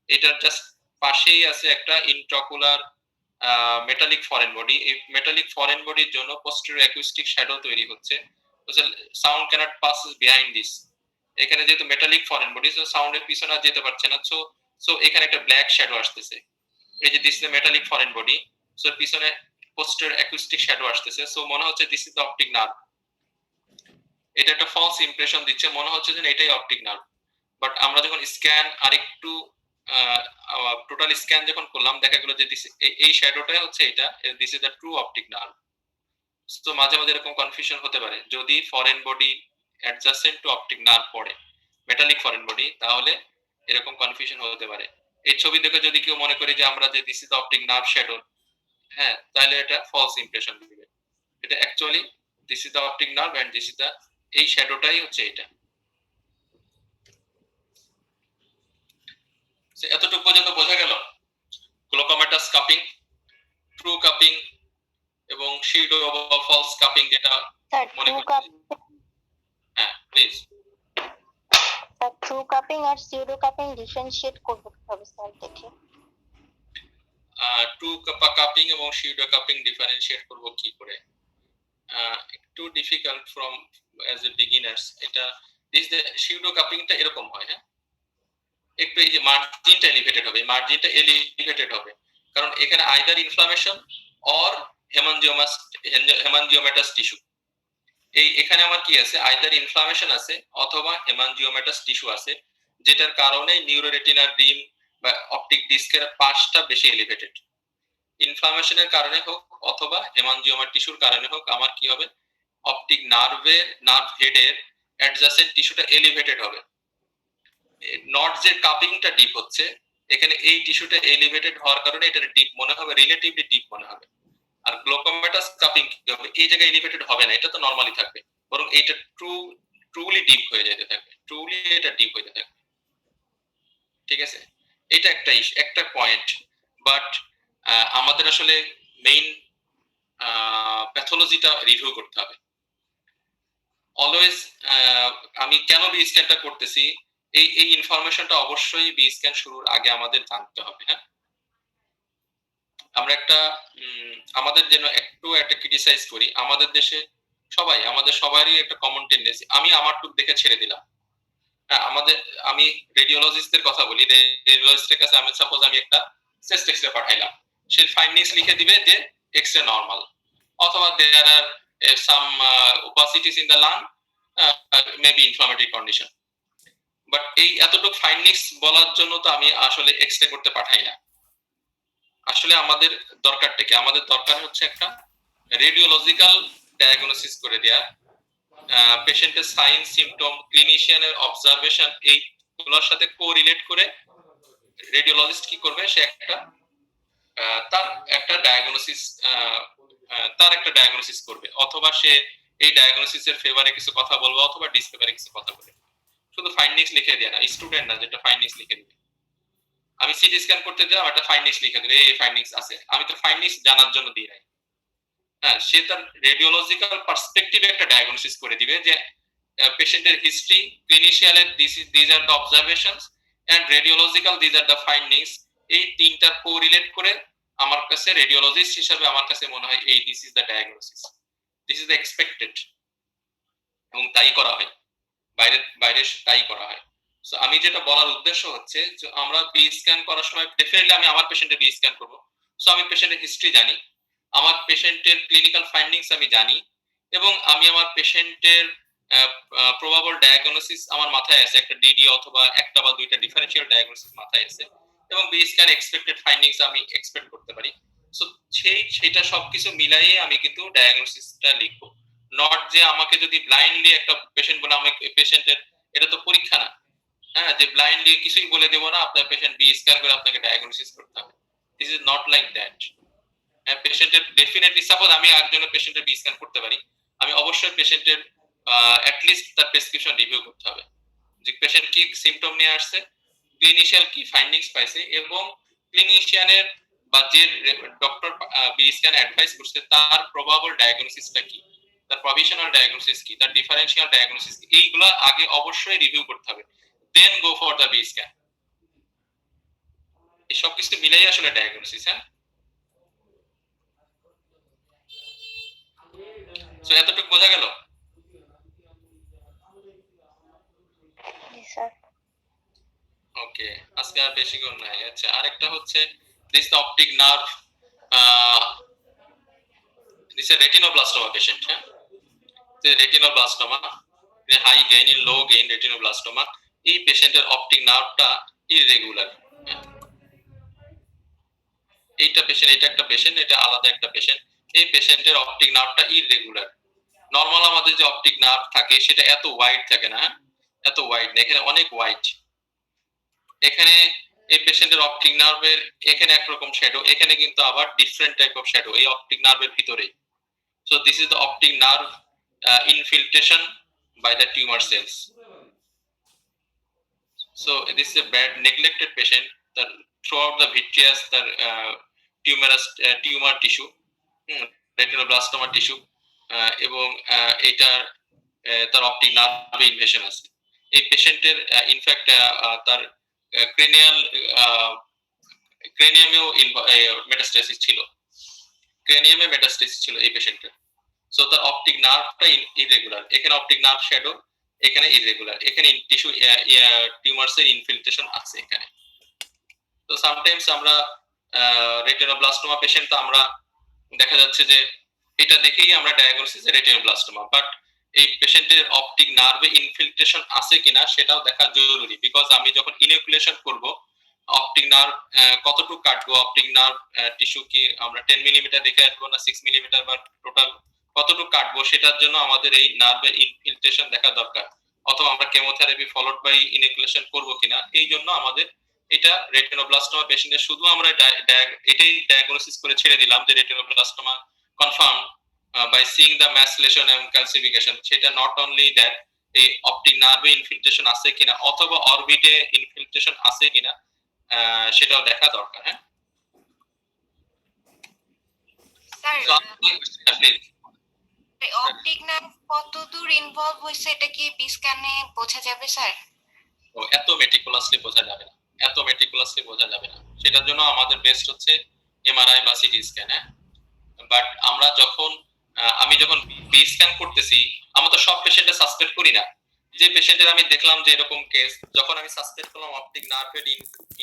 এটার just পাশেই আছে একটা intraocular metallic foreign body. এই metallic foreign bodyর জন্য posterior acoustic shadow তৈরি হচ্ছে। Sound cannot pass behind this. এখানে যেহেতু metallic foreign body, so সাউন্ডের পিছনে যেতে পারছে না, সো এখানে একটা ব্ল্যাক শ্যাডো আসতেছে। এই যে this is the metallic foreign body, so পিছনে পোস্টের অ্যাকুস্টিক শ্যাডো আসতেছে, সো মনে হচ্ছে this is the optic nerve. এটা একটা ফলস ইমপ্রেশন দিচ্ছে, মনে হচ্ছে যে এটাই অপটিক নার্ভ, বাট আমরা যখন স্ক্যান আরেকটু টোটাল স্ক্যান যখন করলাম, দেখা গেল যে এই শ্যাডোটাই হচ্ছে এটা, this is the true optic nerve. তো মাঝে মাঝে এরকম কনফিউশন হতে পারে, যদি foreign body adjacent to optic nerve পড়ে, মেটালিক ফরেন বডি, তাহলে এরকম কনফিউশন হতে পারে। এই ছবি দেখে যদি কেউ মনে করে যে আমরা যে this is the optic nerve shadow, হ্যাঁ, তাহলে এটা ফলস ইমপ্রেশন দিবে। এটা actually this is the optic nerve and this is the, এই শ্যাডোটাই হচ্ছে এটা। এতটুকু পর্যন্ত বোঝা গেল গ্লোকোমাটাস কাপিং, ট্রু কাপিং এবং শিডো বা ফলস কাপিং, যেটা মনে করছি। হ্যাঁ প্লিজ। ট্রু কাপিং আর সিউডো কাপিং ডিফারেনশিয়েট করব কিভাবে স্যার দেখে? ট্রু কাপিং এবং শিডো কাপিং ডিফারেনশিয়েট করব কি করে? একটু difficult from as a beginners. এটা দিস দ্য শিডো কাপিংটা এরকম হয়, হ্যাঁ, একটু এই যে মার্জিনটা এলিভেটেড হবে, মার্জিনটা এলিভেটেড হবে, কারণ এখানে আইদার ইনফ্লামেশন অর হেমানজিওমাটাস টিস্যু। এই এখানে আমার কি আছে, আইদার ইনফ্লামেশন আছে অথবা হেমানজিওমাটাস টিস্যু আছে, যেটার কারণে নিউরোরেটিনার রিম বা অপটিক ডিস্কের পাশটা বেশি এলিভেটেড। ইনফ্লামেশনের কারণে হোক অথবা হেমানজিওমা টিস্যুর কারণে হোক, আমার কি হবে, অপটিক নার্ভ হেডের অ্যাডজাসেন্ট টিস্যুটা এলিভেটেড হবে। নট যে কাপিংটা ডিপ হচ্ছে, এখানে এই টিস্যুটা এলিভেটেড হওয়ার কারণে এটা ডিপ মনে হবে, রিলেটিভলি ডিপ মনে হবে। আর গ্লোকোমাটাস কাপিং কি হবে, এই জায়গায় এলিভেটেড হবে না, এটা তো নরমালি থাকবে, বরং এটা ট্রুলি ডিপ হয়ে যেতে থাকবে, ট্রুলি এটা ডিপ হয়ে যেতে থাকবে। ঠিক আছে, এটা একটা পয়েন্ট। বাট আমাদের আসলে মেইন প্যাথোলজিটা রিভিউ করতে হবে অলওয়েজ। আমি কেন বি স্ক্যানটা করতেছি, এই ইনফরমেশনটা অবশ্যই বি স্ক্যান শুরুর আগে আমাদের জানতে হবে। হ্যাঁ, আমরা আমাদের যেন একটু একটা ক্রিটিসাইজ করি, আমাদের দেশে আমাদের সবারই একটা কমন টেন্ডেন্সি, আমি আমারটুক দেখে ছেড়ে দিলাম। হ্যাঁ, আমি রেডিওলজিস্টদের কথা বলি, রেডিওলজিস্টের কাছে আমি সাপোজ আমি একটা চেস্ট এক্সরে পাঠাইলাম, সে ফাইন্ডিংস লিখে দিবে যে এক্সরে নরমাল, অথবা দেয়ার are some opacities in the lung, maybe inflammatory condition, but এই এতটুকু ফাইন্ডিংস বলার জন্য তো আমি আসলে এক্সরে করতে পাঠাই না। আসলে আমাদের দরকারটা কি, আমাদের দরকার হচ্ছে একটা রেডিওলজিক্যাল ডায়াগনোসিস করে দেয়া, পেশেন্টের সাইন সিম্পটম, ক্লিনিশিয়ানের অবজারভেশন, এইগুলোর সাথে কোরিলেট করে রেডিওলজিস্ট কি করবে, সে তার একটা ডায়াগনোসিস করবে, অথবা সে এই ডায়াগনোসিসের ফেভারে কিছু কথা বলবে অথবা ডিসফেভারে কিছু কথা বলবে। শুধু ফাইন্ডিংস লিখে দেয় না, স্টুডেন্ট না যেটা ফাইন্ডিংস লিখে দিবে। আমি সিটি স্ক্যান করতে দিলাম, একটা ফাইন্ডিংস লিখে দিবে, এই ফাইন্ডিংস আছে, আমি তো ফাইন্ডিংস জানার জন্য দিই নাই। হ্যাঁ, সে তার রেডিওলজিক্যাল পার্সপেক্টিভে একটা ডায়াগনোসিস করে দিবে যে পেশেন্টের হিস্ট্রি, ক্লিনিশিয়ালের these are the observations and radiological these are the findings, এই তিনটার কোরিলেট করে আমার কাছে রেডিওলজিস্ট হিসেবে আমার কাছে মনে হয় এই this is the diagnosis, this is the expected. এবং তাই করা হয়, বাইরে বাইরে তাই করা হয়। সো আমি যেটা বলার উদ্দেশ্য হচ্ছে যে আমরা বি স্ক্যান করার সময় ডেফিনেটলি আমি আমার পেশেন্টের বি স্ক্যান করব। সো আমি পেশেন্টের হিস্ট্রি জানি, আমার পেশেন্টের ক্লিনিক্যাল ফাইন্ডিংস আমি জানি, এবং আমি আমার পেশেন্টের প্রবাবল ডায়াগনোসিস আমার মাথায় আছে, একটা ডিডি অথবা একটা বা দুইটা ডিফারেনশিয়াল ডায়াগনোসিস মাথায় আছে, এবং বি স্ক্যান এক্সপেক্টেড ফাইন্ডিংস আমি এক্সপেক্ট করতে পারি। সো সেটা সবকিছু মিলাইয়ে আমি কিন্তু ডায়াগনোসিসটা লিখবো। নট যে আমাকে যদি ব্লাইন্ডলি একটা পেশেন্ট বলে আমাকে পেশেন্টের, এটা তো পরীক্ষা না, হ্যাঁ, যে ব্লাইন্ডলি কিছুই বলে দেবো না আপনার পেশেন্ট বি স্ক্যান করে আপনাকে ডায়াগনোসিস করতে হবে। This is not like that. হ্যাঁ, পেশেন্টের ডেফিনেটলি সাপোজ আমি একজনের পেশেন্টের বি স্ক্যান করতে পারি, আমি অবশ্যই পেশেন্টের অ্যাটলিস্ট তার প্রেসক্রিপশন রিভিউ করতে হবে, যে পেশেন্ট কি সিমটম নিয়ে আসছে, ক্লিনিশিয়াল কি ফাইন্ডিংস পাইছে, এবং ক্লিনিশিয়ানের বা যে ডক্টর বি স্ক্যান অ্যাডভাইস করছে তার প্রবাবল ডায়াগনোসিসটা কি, তার প্রভিশনাল ডায়াগনোসিস কি, তার ডিফারেনশিয়াল ডায়াগনোসিস কি, এইগুলা আগে অবশ্যই রিভিউ করতে হবে, then go for the B scan. এই সব কিছু মিলাই আসলে ডায়াগনোসিস। হ্যাঁ, সো এতটুকু বোঝা গেল? স্যার ওকে, আজকে আর বেশিক্ষণ নাই। আচ্ছা, আরেকটা হচ্ছে this optic nerve, this a retinoblastoma patient. হ্যাঁ, retinoblastoma, high gain in low gain retinoblastoma. এই পেশেন্টের অপটিক নার্ভটা ইররেগুলার। এইটা পেশেন্ট, এটা একটা পেশেন্ট, এটা আলাদা একটা পেশেন্ট। এই পেশেন্টের অপটিক নার্ভটা ইররেগুলার। নরমাল আমাদের যে অপটিক নার্ভ থাকে সেটা এত ওয়াইড থাকে না, এত ওয়াইড না, এখানে অনেক ওয়াইড। এখানে এই পেশেন্টের অপটিক নার্ভের এখানে একরকম শ্যাডো, এখানে কিন্তু আবার ডিফারেন্ট টাইপ অফ শ্যাডো এই অপটিক নার্ভের ভিতরে। So this is the optic nerve infiltration by the tumour cells. So this is a bad neglected patient that throughout the vitreous the tumor tissue, retinoblastoma tissue, এবং এটার তার optic নার্ভে invasion আছে। এই পেশেন্টের in fact তার ক্রেনিয়ামেও metastasis ছিল, ক্রেনিয়ামে metastasis ছিল এই পেশেন্টের। সো তার অপটিক নার্ভটা ইরেগুলার, এখানে অপটিক নার্ভ শ্যাডো, এখানে ইরেগুলার, এখানে টিস্যু টিউমারস এর ইনফিল্ট্রেশন আছে এখানে। তো সামটাইমস আমরা রেটিনোব্লাস্টোমা পেশেন্ট, তো আমরা দেখা যাচ্ছে যে এটা দেখেই আমরা ডায়াগনোসিস রেটিনোব্লাস্টোমা, বাট এই পেশেন্টের অপটিক নার্ভে ইনফিল্ট্রেশন আছে কিনা সেটাও দেখা জরুরি, বিকজ আমি যখন ইনোকুলেশন করব অপটিক নার্ভ কতটুকু কাটবো, অপটিক নার্ভ টিস্যু কি আমরা 10 মিলিমিটার রেখে আসবো না 6 মিলিমিটার, বা টোটাল কতটুকু কাটবো, সেটার জন্য আমাদের এই নার্ভের ইনফিল্ট্রেশন দেখা দরকার, অথবা আমরা কেমোথেরাপি ফলোড বাই ইনোকুলেশন করব কিনা। এই জন্য আমাদের এটা রেটিনোব্লাস্টোমা পেশেন্টের শুধু আমরা এটাই ডায়াগনোসিস করে ছেড়ে দিলাম যে retinoblastoma confirm by seeing the mass lesion এবং ক্যালসিফিকেশন, সেটা নট অনলি দ্যাট এই অপটিক নার্ভে ইনফিল্ট্রেশন আছে কিনা অথবা অরবিটে ইনফিল্ট্রেশন আছে কিনা সেটাও দেখা দরকার। হ্যাঁ স্যার, অপটিক নার্ভ কতদূর ইনভলভ হয়েছে এটা কি বি স্ক্যানে বোঝা যাবে স্যার? এত মেটিকুলাসলি বোঝা যাবে না, এত মেটিকুলাসলি বোঝা যাবে না, সেটার জন্য আমাদের বেস্ট হচ্ছে এমআরআই বা সিটি স্ক্যান। হ্যাঁ, বাট আমরা যখন আমি যখন বি স্ক্যান করতেছি, আমরা তো সব পেশেন্টে সাসপেক্ট করি না। যে পেশেন্টের আমি দেখলাম যে এরকম কেস, যখন আমি সাসপেক্ট করলাম অপটিক নার্ভের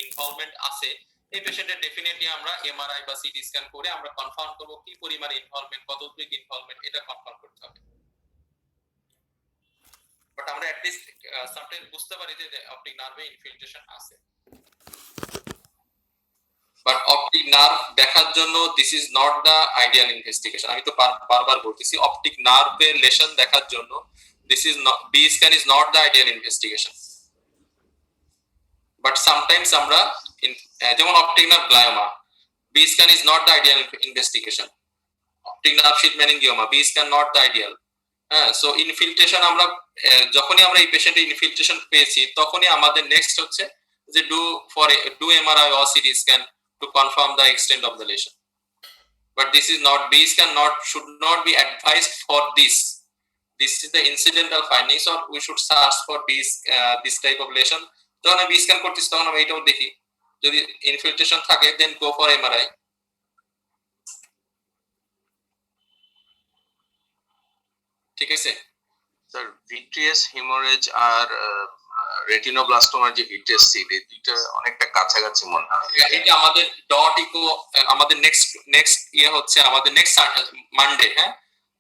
ইনভলভমেন্ট আছে, এই পেশেন্টের ডেফিনেটলি আমরা এমআরআই বা সিটি স্ক্যান করে আমরা কনফার্ম করব কি পরিমাণে ইনভলভমেন্ট, কতটুকু ইনভলভমেন্ট, এটা কনফার্ম করতে হবে। বাট আমরা অ্যাট লিস্ট সামটাইমস বুঝতে পারি যে অপটিক নার্ভে ইনফিল্ট্রেশন আছে। বাট অপটিক নার্ভ দেখার জন্য this is not the ideal investigation. আমি তো বারবার বলতেছি অপটিক নার্ভের লেশন দেখার জন্য this is not, B scan is not the ideal investigation. But sometimes আমরা যেমন optic nerve glioma, B scan is not the ideal investigation. Optic nerve sheath meningioma, B scan not the ideal. হ্যাঁ, so infiltration আমরা যখনই আমরা এই পেশেন্টের infiltration পেয়েছি তখনই আমাদের নেক্সট হচ্ছে যে do MRI or CT scan to confirm the extent of the lesion. But this is not, B scan should not be advised for this. This is the incidental findings, or we should search for this type of lesion. যখন আমি B scan করতেছি তখন আমি এটাও দেখি, যদি infiltration থাকে then go for MRI. ঠিক আছে? স্যার ভিট্রিয়াস হেমোরেজ আর রেটিনোব্লাস্টোমার যে ভিট্রিয়াস সিড এই দুইটা অনেকটা কাছাকাছি মনে হয়। এটা আমাদের ডট ইকো আমাদের নেক্সট ইয়ে হচ্ছে আমাদের নেক্সট মানডে, হ্যাঁ।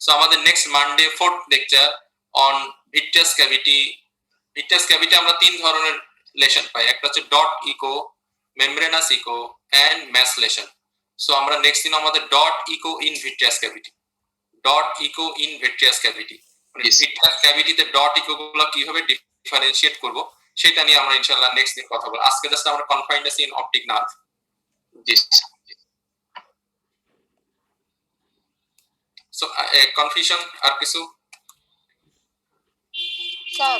সো আমাদের next Monday 4th lecture on vitreous cavity. Vitreous cavity আমরা তিন ধরনের লেশন পাই, একটা হচ্ছে dot echo, membranous echo and mass lesion. So আমরা নেক্সট দিন আমাদের dot echo in vitreous cavity, dot echo in vitreous cavity, মানে ভিট্রিয়াস ক্যাভিটিতে ডট ইকো গুলো কিভাবে ডিফারেন্সিয়েট করব সেটা নিয়ে আমরা ইনশাআল্লাহ নেক্সট দিন কথা বলবো। আজকে জাস্ট আমরা কনফাইন্ড আছি ইন অপটিক নার্ভ। জি সো কনফিউশন আর কিছু স্যার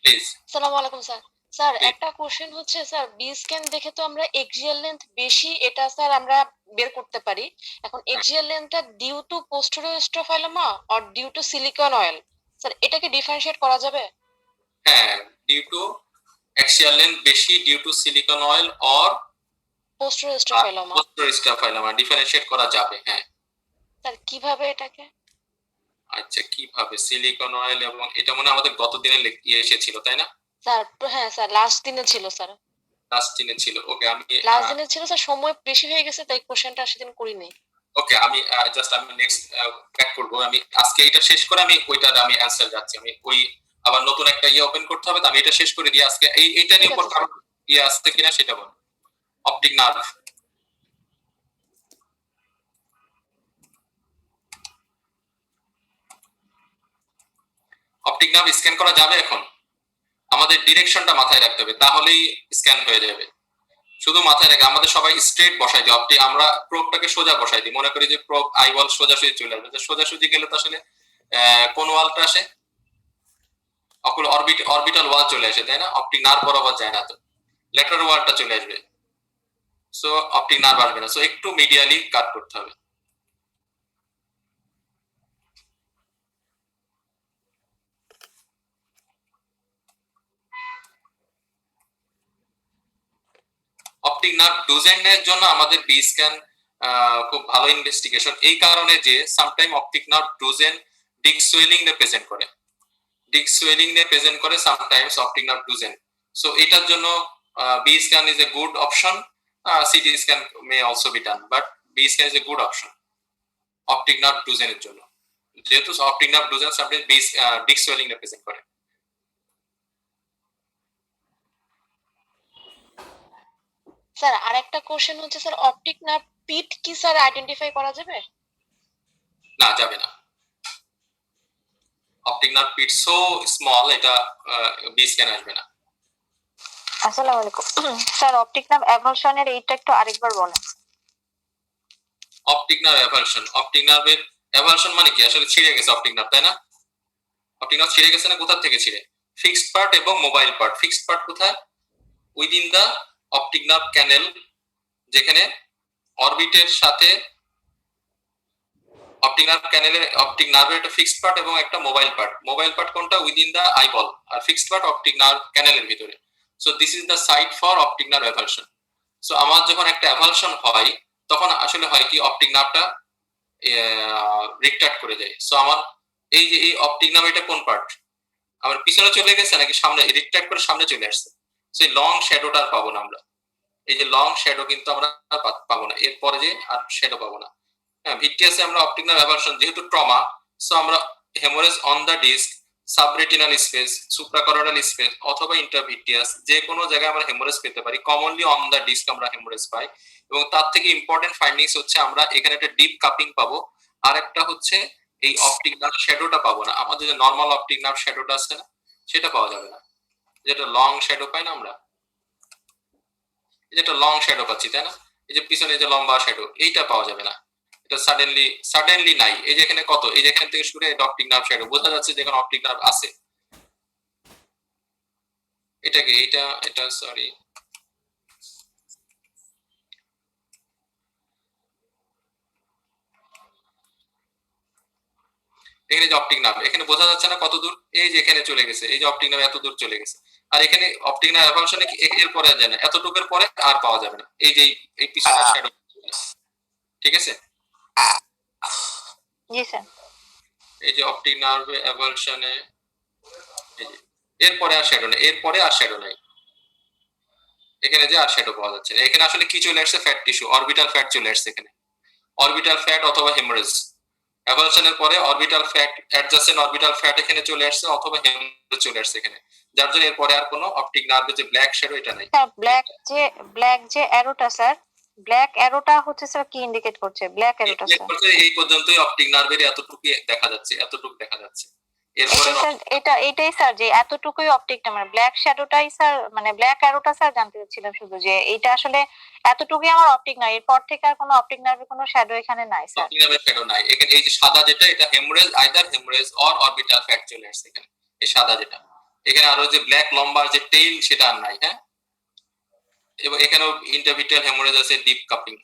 প্লিজ? আসসালামু আলাইকুম স্যার। স্যার জি। একটা কোশ্চেন হচ্ছে স্যার, বি স্ক্যান দেখে তো আমরা এক্সিয়াল লেন্থ বেশি এটা স্যার আমরা বের করতে পারি। এখন এক্সিয়াল লেন্থটা due to posterior staphyloma or due to silicone oil, sir এটাকে ডিফারেন্সিয়েট করা যাবে? হ্যাঁ, ডিউ টু অ্যাক্সিয়াল লেন্থ বেশি, due to silicone oil or posterior staphyloma. Posterior staphyloma differentiate করা যাবে, হ্যাঁ। স্যার কিভাবে এটাকে? আচ্ছা, কিভাবে? সিলিকন অয়েল এবং এটা মনে হয় আমাদের গত দিনে ইয়ে এসেছিল, তাই না? স্যার হ্যাঁ স্যার লাস্ট দিনে ছিল স্যার, লাস্ট দিনে ছিল। ওকে, আমি লাস্ট দিনে ছিল স্যার, সময় বেশি হয়ে গেছে তাই কোশ্চেনটা সেদিন করিনি। ওকে, আমি জাস্ট আমি নেক্সট ব্যাক করব। আমি আজকে এটা শেষ করে আমি ওইটার আমি অ্যানসার যাচ্ছি। আমি ওই আবার নতুন একটা ইয়ে ওপেন করতে হবে, তো আমি এটা শেষ করে দিই আজকে। এইটা নিয়ে ঠিক উপর আছে, কারণ ইয়ে আসছে কিনা সেটা বল। Optic nerve, optic nerve scan করা যাবে এখন? আমাদের ডিরেকশনটা মাথায় রাখতে হবে, তাহলেই স্ক্যান হয়ে যাবে। শুধু মাথায় রাখে আমাদের সবাই স্ট্রেট বসাই দিই, আমরা প্রোবটাকে সোজা বসাই দিই, মনে করি যে প্রোব আই ওয়াল সোজাসুজি চলে আসবে। সোজাসুজি গেলে তো আসলে কোন ওয়ালটা আসে? অরবিটাল ওয়াল চলে আসে, তাই না? অপটিক নার্ভ বরাবর যায় না, তো ল্যাটারাল ওয়ালটা চলে আসবে। সো অপটিক নার্ভ আসবে না, সো একটু মিডিয়ালি কাট করতে হবে। অপটিক নার্ভ ডুজেনের জন্য আমাদের বি স্ক্যান খুব ভালো ইনভেস্টিগেশন, এই কারণে যে sometime optic nerve drusen disc swelling নিয়ে প্রেজেন্ট করে, ডিস্ক সোয়েলিং নিয়ে প্রেজেন্ট করে sometimes optic nerve drusen. So এটার জন্য B scan is a good option. CT scan may also be done, but B scan is a good option optic nerve ডুজেনের জন্য, যেহেতু optic nerve drusen sometimes disc swelling নিয়ে present করে। Sir আরেকটা question হচ্ছে sir, optic nerve pit কি sir identify করা যাবে? না, যাবে না। অপটিক নার্ভ পিট সো স্মল, এটা বি স্ক্যান আসবে না। আসসালামু আলাইকুম স্যার, অপটিক নার্ভ অ্যাভালশনের এইটা একটু আরেকবার বলেন। অপটিক নার্ভ অ্যাভালশন, অপটিক নার্ভের অ্যাভালশন মানে কি? আসলে ছিঁড়ে গেছে অপটিক নার্ভ, তাই না? অপটিক নার্ভ ছিঁড়ে গেছে না, কোথা থেকে ছিঁড়ে? ফিক্সড পার্ট এবং মোবাইল পার্ট। ফিক্সড পার্ট কোথায়? উইদিন দা অপটিক নার্ভ ক্যানেল, যেখানে অরবিটের সাথে অপটিক নার্ভ ক্যানেলের অপটিক নার্ভের একটা ফিক্সড পার্ট এবং একটা মোবাইল পার্ট। মোবাইল পার্ট কোনটা? উইদিন দা আইবল, আর ফিক্সড পার্ট অপটিক নার্ভ ক্যানেলের ভিতরে। So this is the site for optic nerve avulsion. সো আমার যখন একটা অ্যাভালশন হয় তখন আসলে হয় কি, অপটিক নার্ভটা রিট্রাক্ট করে যায়। সো আমার এই যে এই অপটিক নার্ভ, এটা কোন পার্ট? আমার পিছনে চলে গেছে নাকি সামনে রিট্রাক্ট করে সামনে চলে আসছে? সো এই লং শ্যাডোটা আর পাবো না আমরা। এই যে লং শ্যাডো কিন্তু আমরা পাবো না, এরপরে যে আর শ্যাডো পাবো না। হ্যাঁ, ভিটিএসে আমরা অপটিক নার্ভ অ্যাভালশন যেহেতু ট্রমা, সো আমরা hemorrhage on the disc, subretinal space, suprachoroidal space অথবা ইন্টারভিটিয়াস, যে কোনো জায়গায় আমরা হেমোরেজ পেতে পারি। কমনলি অন দা ডিস্ক আমরা হেমোরেজ পাই, এবং তার থেকে ইম্পর্টেন্ট ফাইন্ডিংস হচ্ছে আমরা এখানে একটা ডিপ কাপিং পাবো, আর একটা হচ্ছে এই অপটিক নার্ভ শ্যাডোটা পাবো না। আমাদের যে নরমাল অপটিক নার্ভ শ্যাডোটা আছে না, সেটা পাওয়া যাবে না, যেটা লং শ্যাডো পাই না আমরা, যেটা লং শ্যাডো পাচ্ছি, তাই না? এই যে পিছনে যে লম্বা শ্যাডো, এইটা পাওয়া যাবে না, এটা সাডেনলি নাই। এই যে এখানে কত, এই যে এখান থেকে শুরু অপটিক নার্ভ শ্যাডো, বোঝা যাচ্ছে যে এখানে অপটিক নার্ভ আছে। এটাকে এটা সরি, এখানে যে অপটিক নার্ভ, এখানে বোঝা যাচ্ছে না কত দূর, এই যে এখানে চলে গেছে, এই যে অপটিক নার্ভ এত দূর চলে গেছে। আর এখানে অপটিক নার্ভ অ্যাভালশনে এর পরে যায় না, এতটুকুর পরে আর পাওয়া যাবে না, এই যে এই পিছনের শ্যাডো। ঠিক আছে? জি স্যার। এই যে অপটিক নার্ভ অ্যাভালশনে এই যে এরপরে আর শ্যাডো নেই, এরপরে আর শ্যাডো নাই, এখানে যে আর শ্যাডো পাওয়া যাচ্ছে না। এখানে আসলে কি চলে আসছে, ফ্যাট টিস্যু, অরবিটাল ফ্যাট চলে আসছে এখানে, অরবিটাল ফ্যাট অথবা হেমোরেজ। অ্যাভালশনের পরে orbital fat, adjacent orbital fat এখানে চলে আসছে অথবা হেমোরেজ চলে আসছে এখানে, যার জন্য এরপরে আর কোনো অপটিক নার্ভে যে ব্ল্যাক শ্যাডো এটা নাই। স্যার ব্ল্যাক যে অ্যারোটা স্যার, ব্ল্যাক অ্যারোটা হচ্ছে স্যার কি ইন্ডিকেট করছে ব্ল্যাক অ্যারোটা স্যার? এই পর্যন্তই অপটিক নার্ভের এতটুকু দেখা যাচ্ছে, এতটুকু দেখা যাচ্ছে। এরপরে স্যার এটাই স্যার যে এতটুকুই অপটিক নার্ভ, ব্ল্যাক শ্যাডোটাই স্যার মানে ব্ল্যাক অ্যারোটা স্যার জানতে চাচ্ছিলাম শুধু যে এটা আসলে এতটুকুই আমার অপটিক নার্ভ, এরপর থেকে আর কোনো অপটিক নার্ভের কোনো শ্যাডো এখানে নাই স্যার। অপটিক নার্ভের শ্যাডো নাই এখানে। এই যে সাদা যেটা, এটা haemorrhage, either haemorrhage or orbital fat চলে আসছে এখানে, এই সাদা যেটা। এখানে আরো যে ব্ল্যাক লম্বার যে টেইল সেটা আর নাই। হ্যাঁ, এবং এখানেও ইন্টারভিটাল হেমোরেজ আছে, deep cupping.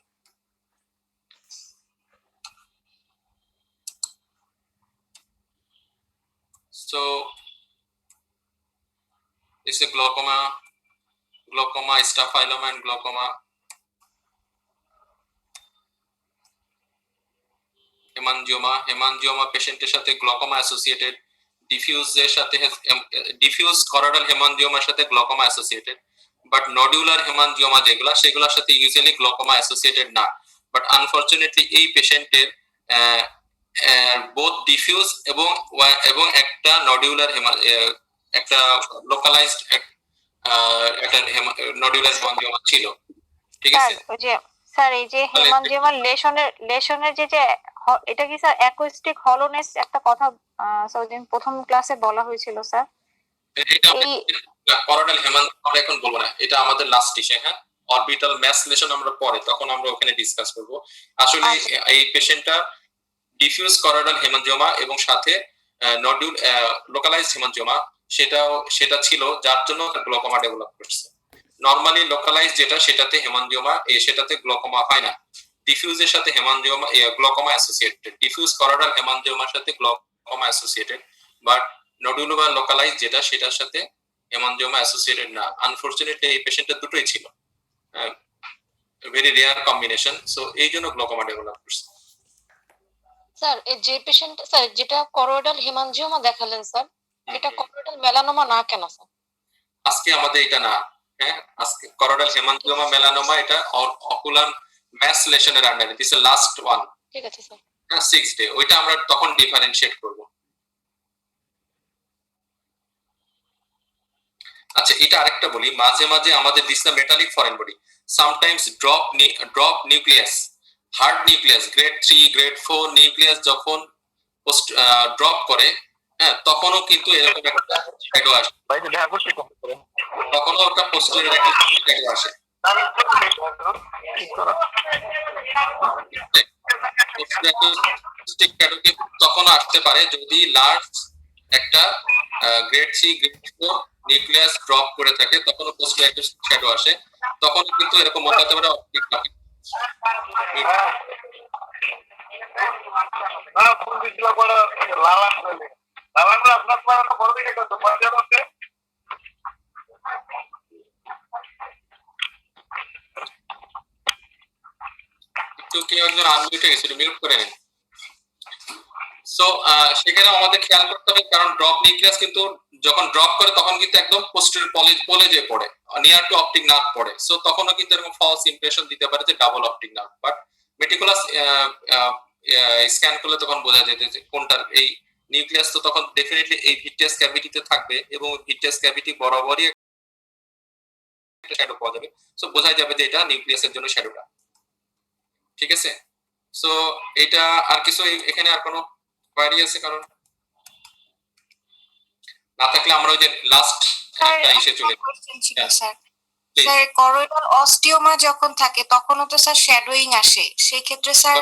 So it's a glaucoma, staphyloma and glaucoma. হেমানজিওমা পেশেন্টের সাথে গ্লকোমা অ্যাসোসিয়েটেড, ডিফিউজের সাথে ডিফিউজ করাডাল হেমানজিওমার সাথে গ্লকোমা অ্যাসোসিয়েটেড, বাট নডুলার হেমানজিওমা যেগুলা সেগুলোর সাথে ইউজুয়ালি গ্লকোমা অ্যাসোসিয়েটেড না। বাট আনফরচুনেটলি এই পেশেন্টের বোথ ডিফিউজ এবং একটা নডুলার একটা লোকালাইজড একটা নডুলার হেমানজিওমা ছিল। ঠিক আছে ওই যে স্যার এই যে হেমানজিওমার লেশনের যে এটা কি স্যার অ্যাকুস্টিক হলোনেস একটা কথা ওইদিন প্রথম ক্লাসে বলা হয়েছিল স্যার? এটা করোনাল হেমানজিওমা এখন বলবো না, এটা আমাদের লাস্ট স্টেশন। হ্যাঁ, অরবিটাল ম্যাস লেশন আমরা পরে, তখন আমরা ওখানে ডিসকাস করব। আসলে এই পেশেন্টটা ডিফিউজ করোনাল হেমানজিওমা এবং সাথে নডুল লোকালাইজড হেমানজিওমা সেটা ছিল, যার জন্য গ্লোকোমা ডেভেলপ করছে। নরমালি লোকালাইজ যেটা সেটাতে হেমানজিওমা সেটাতে গ্লোকোমা হয় না। ডিফিউজের সাথে hemangioma glaucoma associated, diffuse choroidal হেমানজিওমার সাথে glaucoma associated, but nodular localize যেটা সেটার সাথে হেমানজিওমা অ্যাসোসিয়েটেড না। আনফরচুনেটলি এই পেশেন্টের দুটোই ছিল, ভেরি রেয়ার কম্বিনেশন। সো এই জন্য গ্লোকোমা ডেভেলপ করছে। স্যার এই যে পেশেন্ট স্যার যেটা করোইডাল হেমানজিওমা দেখালেন স্যার, এটা করোইডাল মেলানোমা না কেন স্যার? আজকে আমাদের এটা না। হ্যাঁ, আজকে করোনাল হেমানজিওমা মেলানোমা এটা অকুলার ম্যাস লেশনের আন্ডারে, দিস ইজ লাস্ট ওয়ান। ঠিক আছে স্যার। হ্যাঁ, 6 ডে, ওইটা আমরা তখন ডিফারেনশিয়েট করব। আচ্ছা, এটা আরেকটা বলি, মাঝে মাঝে আমাদের দিস না metallic foreign body, sometimes drop nucleus, hard nucleus grade 3 grade 4 nucleus যখন ড্রপ করে, হ্যাঁ, তখনও কিন্তু এরকম একটা শ্যাডো আসে, তখনও একটা পোস্টেরিয়র একটা শ্যাডো আসে। তখন আসতে পারে যদি লার্জ একটা গ্রেড 3 গ্রেড 4 নিউক্লিয়াস ড্রপ করে থাকে, তখন পোস্টেরিয়র শ্যাডো আসে, তখন কিন্তু এরকম মনে হতে পারে অপটিক নার্ভ। কেউ একজন আনমিউট হয়ে গেছিল, মিউট করে নিন। সো সেখানে আমাদের খেয়াল করতে হবে, কারণ ড্রপ নিউক্লিয়াস কিন্তু যখন ড্রপ করে তখন কিন্তু একদম পোস্টেরিয়র পলে যে পড়ে, নিয়ার টু অপটিক নার্ভ পড়ে। সো তখনও কিন্তু এরকম ফলস ইমপ্রেশন দিতে পারে যে double optic nerve, but meticulous scan করলে তখন বোঝা যেতে যে কোনটার এই নিউক্লিয়াস, তো তখন ডেফিনেটলি এই ভিট্রিয়াস ক্যাভিটিতে থাকবে এবং ভিট্রিয়াস ক্যাভিটি বরাবরই একটা শ্যাডো পাওয়া যাবে। সো বোঝা যাবে যে এটা নিউক্লিয়াসের জন্য শ্যাডোটা। ঠিক আছে, সো এটা আর কিছু এখানে আর কোনো কোয়ারি আছে? কারণ না থাকলে আমরা ওই যে লাস্ট একটা এসে চলে স্যার। স্যার করোইডাল অস্টিওমা যখন থাকে তখনও তো স্যার শ্যাডোইং আসে, সেই ক্ষেত্রে স্যার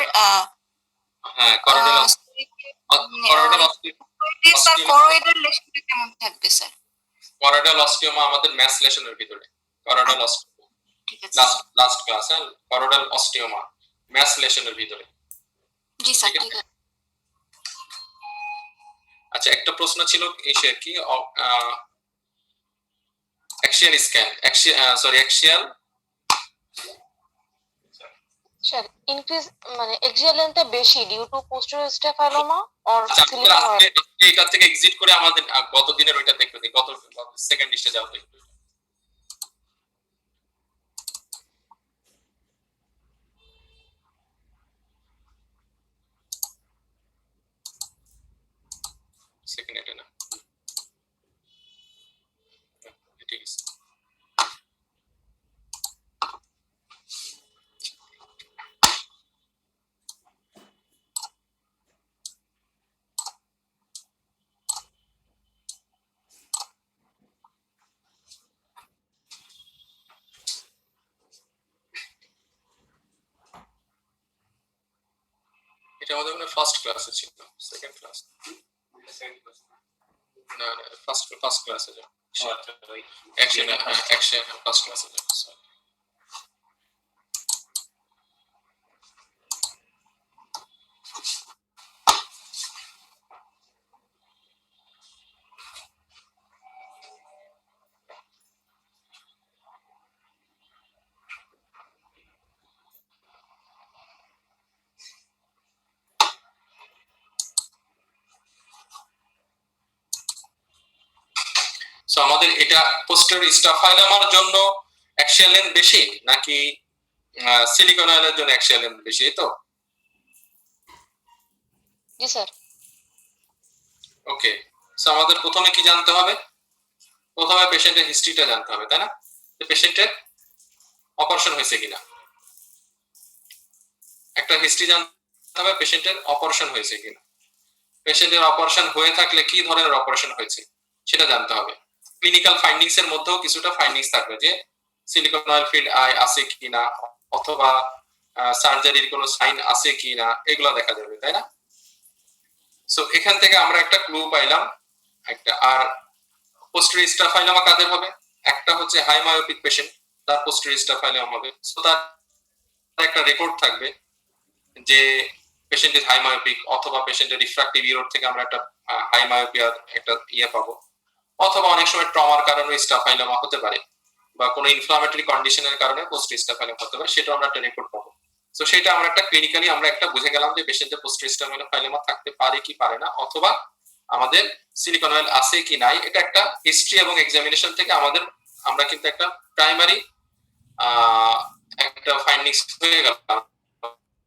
হ্যাঁ, করোইডাল স্যার করোইডাল লেশনটা কেমন থাকবে স্যার? করোইডাল অস্টিওমা আমাদের ম্যাস লেশনের ভিতরে, করোইডাল অস্টিওমা লাস্ট ক্লাস, হ্যাঁ, করোইডাল অস্টিওমা ম্যাস লেশনের ভিতরে। জি স্যার, ঠিক আছে। আচ্ছা, একটা প্রশ্ন ছিল এসে কি axial scan, axial sir increase মানে এক্সিয়াল লেন্থটা বেশি ডিউ টু পোস্টেরিয়র স্টাফাইলোমা অর আচ্ছা সিলিকন অয়েল। এটা থেকে এক্সিট করে আমাদের গত দিনের ওইটা দেখতে দিই, গত সেকেন্ড লিস্টে যাও তো একটু। সেকেন্ড এটা না, ঠিক আছে। এটা আমাদের মানে ফার্স্ট ক্লাসে ছিল, সেকেন্ড ক্লাস না না, ফার্স্ট ক্লাসে যাও। অ্যাকশন অ্যাকশন ফার্স্ট ক্লাসে যাও। সো আমাদের এটা পোস্টেরিয়র স্টাফাইলামার জন্য অ্যাক্সিয়াল লেন্থ বেশি নাকি সিলিকন অয়েলের জন্য অ্যাক্সিয়াল লেন্থ বেশি, তো জি স্যার। ওকে। সো আমাদের প্রথমে কি জানতে হবে? প্রথমে পেশেন্টের হিস্ট্রিটা জানতে হবে, তাই না? পেশেন্টের অপারেশন হয়েছে কিনা, একটা হিস্ট্রি জানতে হবে পেশেন্টের অপারেশন হয়েছে কিনা। পেশেন্টের অপারেশন হয়ে থাকলে কি ধরনের অপারেশন হয়েছে সেটা জানতে হবে। ক্লিনিক্যাল ফাইন্ডিংস এর মধ্যেও কিছুটা ফাইন্ডিংস থাকবে যে সিলিকন অয়েল ফিল্ড আই আছে কিনা অথবা সার্জারির কোনো সাইন আছে কিনা, এগুলো দেখা যাবে, তাই না? সো এখান থেকে আমরা একটা ক্লু পাইলাম একটা। আর পোস্টেরিয়র স্টাফাইলামা কাদের হবে? একটা হচ্ছে হাই মায়োপিক পেশেন্ট, তার পোস্টেরিয়র স্টাফাইলামা হবে। সো তার একটা রেকর্ড থাকবে যে পেশেন্ট ইজ হাই মায়োপিক, অথবা পেশেন্টের রিফ্রাক্টিভ ইরোর থেকে আমরা একটা হাই মায়োপিয়ার একটা ইয়ে পাবো, অথবা অনেক সময় ট্রমার কারণে স্টাফাইলামা হতে পারে বা কোনো ইনফ্লামেটরি কন্ডিশনের কারণে পোস্টেরিয়র স্টাফাইলামা হতে পারে, সেটা আমরা একটা রেকর্ড পাবো। তো সেটা আমরা একটা ক্লিনিক্যালি আমরা একটা বুঝে গেলাম যে পেশেন্টের পোস্টেরিয়র স্টাফাইলামা থাকতে পারে কি পারে না, অথবা আমাদের সিলিকন অয়েল আছে কি নাই। এটা একটা হিস্ট্রি এবং এক্সামিনেশন থেকে আমাদের আমরা কিন্তু একটা প্রাইমারি একটা ফাইন্ডিংস হয়ে গেল,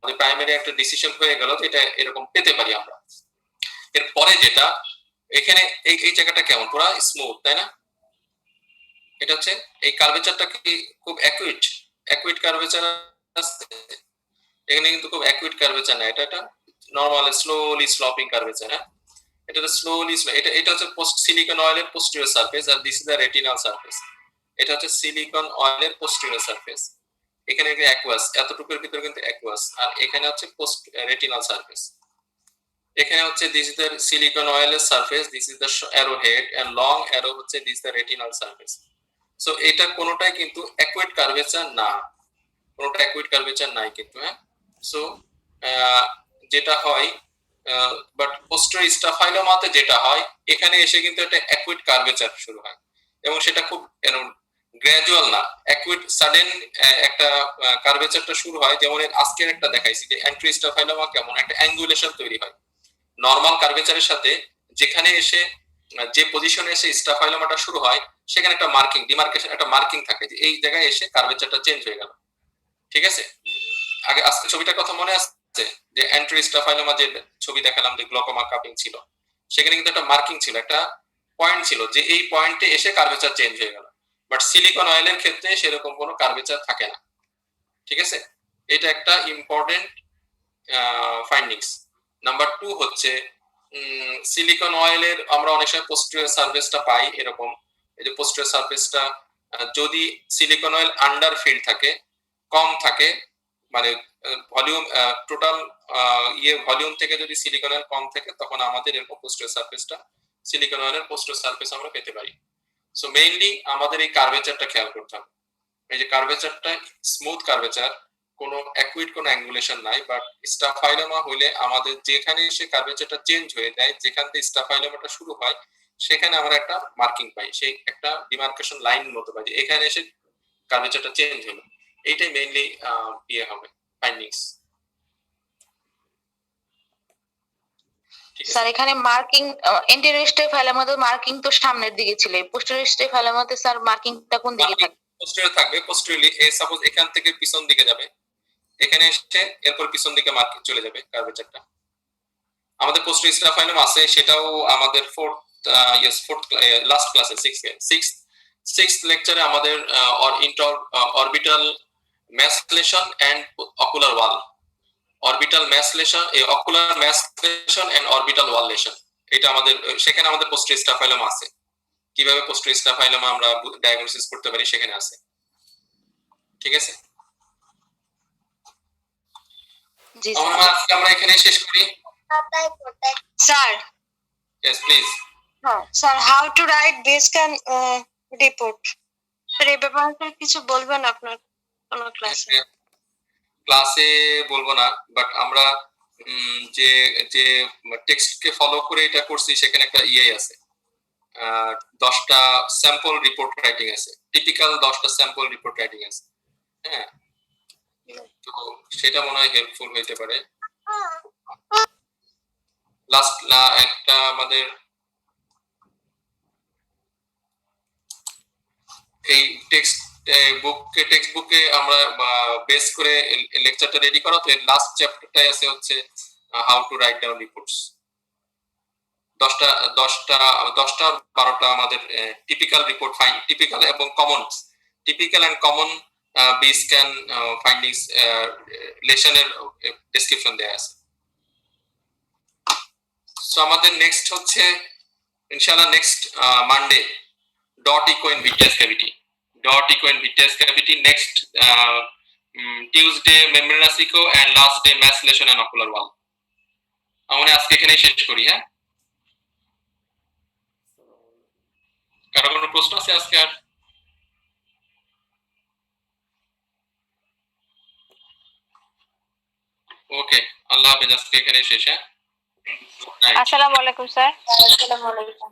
প্রাইমারি একটা ডিসিশন হয়ে গেল যে এটা এরকম পেতে পারি আমরা। এরপরে যেটা এখানে এই জায়গাটা কেমন পুরো স্মুথ, তাই না? এটা হচ্ছে এই কার্ভেচারটা কি খুব অ্যাকুইট কার্ভেচার আছে এখানে, কিন্তু খুব অ্যাকুইট কার্ভেচার না, এটা একটা নরমাল স্লোলি স্লপিং কার্ভেচার। হ্যাঁ, এটা স্লোলি, এটা হচ্ছে পোস্ট সিলিকন অয়েলের পোস্টেরিয়র সারফেস, আর this is the retinal surface. এটা হচ্ছে সিলিকন অয়েলের পোস্টেরিয়র সারফেস। এখানে অ্যাকুয়াস, এতটুকুর ভিতরে কিন্তু অ্যাকুয়াস, আর এখানে হচ্ছে পোস্ট রেটিনাল সারফেস। এখানে হচ্ছে দিস ইজ দ্য সিলিকন অয়েলের surface, this is the arrow head and long arrow হচ্ছে this the retinal surface. So এটা কোনোটাই কিন্তু অ্যাকুইট কার্ভেচার না, কোনোটা অ্যাকুইট কার্ভেচার নাই কিন্তু। হ্যাঁ, সো যেটা হয় বাট পোস্টেরিয়র স্টাফাইলোমাতে যেটা হয় এখানে এসে কিন্তু একটা অ্যাকুইট কার্ভেচার শুরু হয়, এবং সেটা খুব গ্র্যাজুয়াল না, অ্যাকুইট সাডেন একটা কার্ভেচারটা শুরু হয়। যেমন আজকের একটা দেখাইছি যে অ্যান্ট্রি স্টাফাইলোমা কেমন একটা অ্যাঙ্গুলেশন তৈরি হয় নরমাল কার্ভেচারের সাথে, যেখানে এসে যে পজিশনে এসে স্টাফাইলোমাটা শুরু হয় সেখানে একটা মার্কিং ডিমার্কেশন একটা মার্কিং থাকে যে এই জায়গায় এসে কার্ভেচারটা চেঞ্জ হয়ে গেল। ঠিক আছে, আগে আজকে ছবিটার কথা মনে আছে যে অ্যান্ট্রি স্টাফাইলোমা যে ছবি দেখালাম যে গ্লোকোমা কাপিং ছিল, সেখানে কিন্তু একটা মার্কিং ছিল, একটা পয়েন্ট ছিল যে এই পয়েন্টে এসে কার্ভেচার চেঞ্জ হয়ে গেল। বাট সিলিকন অয়েলের ক্ষেত্রে সেরকম কোনো কার্ভেচার থাকে না। ঠিক আছে, এটা একটা ইম্পর্টেন্ট ফাইন্ডিংস। নাম্বার 2 হচ্ছে সিলিকন অয়েলের আমরা অনেক সময় পোস্টেরিয়র সারফেসটা পাই এরকম, এই যে পোস্টেরিয়র সারফেসটা যদি সিলিকন অয়েল আন্ডার ফিল্ড থাকে, কম থাকে, মানে ভলিউম টোটাল ভলিউম থেকে যদি সিলিকন অয়েল কম থাকে, তখন আমাদের এরকম পোস্টেরিয়র সারফেসটা সিলিকন অয়েলের পোস্টেরিয়র সারফেস আমরা পেতে পারি। সো মেইনলি আমাদের এই কার্ভেচারটা খেয়াল করতে হবে। এই যে কার্ভেচারটা স্মুথ কার্ভেচার, কোনো অ্যাকুইট কোনো অ্যাঙ্গুলেশন নাই। বাট স্টাফাইলোমা হলে আমাদের যেখানে এসে কার্ভেচারটা চেঞ্জ হয়ে যায়, যেখান থেকে স্টাফাইলোমাটা শুরু হয় সেখানে আমরা একটা মার্কিং পাই, সেই একটা ডিমার্কেশন লাইন মতো পাই যে এখানে এসে কার্ভেচারটা চেঞ্জ হলো। এইটাই মেইনলি ইয়ে হবে, ফাইন্ডিংস। ঠিক আছে, স্যার এখানে মার্কিং এন্টেরিয়র স্টেফাইলার মধ্যে মার্কিং তো সামনের দিকে ছিল, পোস্টেরিয়র স্টেফাইলার মধ্যে স্যার মার্কিংটা কোন দিকে থাকবে? পোস্টেরিয়র থাকবে। পোস্টেরিয়রলি সাপোজ এখান থেকে পিছন দিকে যাবে, এখানে এসে এরপর পিছন দিকে মার্কিং চলে যাবে কার্ভেচারটা। আমাদের পোস্টেরিয়র স্টেফাইলাম আছে, সেটাও আমাদের ফোর্থ লাস্ট ক্লাসে সিক্সথ লেকচারে আমাদের orbital mass lesion and ocular wall, orbital mass lesion, ocular mass lesion and orbital wall lesion, এটা আমাদের সেখানে আমাদের পোস্টেরিয়র স্টাফাইলাম আছে। কিভাবে পোস্টেরিয়র স্টাফাইলাম আমরা ডায়াগনোসিস করতে পারি সেখানে আছে। ঠিক আছে, জি আমরা এখানে শেষ করি। Sir yes please. Sir how to right base scan report, sir এই ব্যাপারে কিছু বলবেন আপনার কোন ক্লাসে বলবো না, বাট আমরা যে যে টেক্সটকে ফলো করে এটা করছি সেখানে একটা আছে, 10টা স্যাম্পল রিপোর্ট রাইটিং আছে, টিপিক্যাল 10টা স্যাম্পল রিপোর্ট রাইটিং আছে। হ্যাঁ, তো সেটা মনে হয় হেল্পফুল হইতে পারে। লাস্ট একটা আমাদের এই টেক্সট বুকে আমরা বেস করে লেকচারটা রেডি করা, তো এর লাস্ট চ্যাপ্টারটাই আছে হচ্ছে how to write down reports. 10টা 12টা আমাদের টিপিক্যাল রিপোর্ট টিপিক্যাল এবং common, typical and common B scan findings লেশনের ডেসক্রিপশন দেয়া আছে। সো আমাদের নেক্সট হচ্ছে ইনশাআল্লাহ next Monday dot echo in vitreous cavity, next Tuesday membranous echo, and last day mass lesion and ocular wall। আমরা আজকে এখানেই শেষ করি। হ্যাঁ, কারো কোনো প্রশ্ন আছে আজকে? আর ওকে, আল্লাহ হাফেজ, আজকে এখানেই শেষ। হ্যাঁ, আসসালামু আলাইকুম স্যার। আসসালামু আলাইকুম।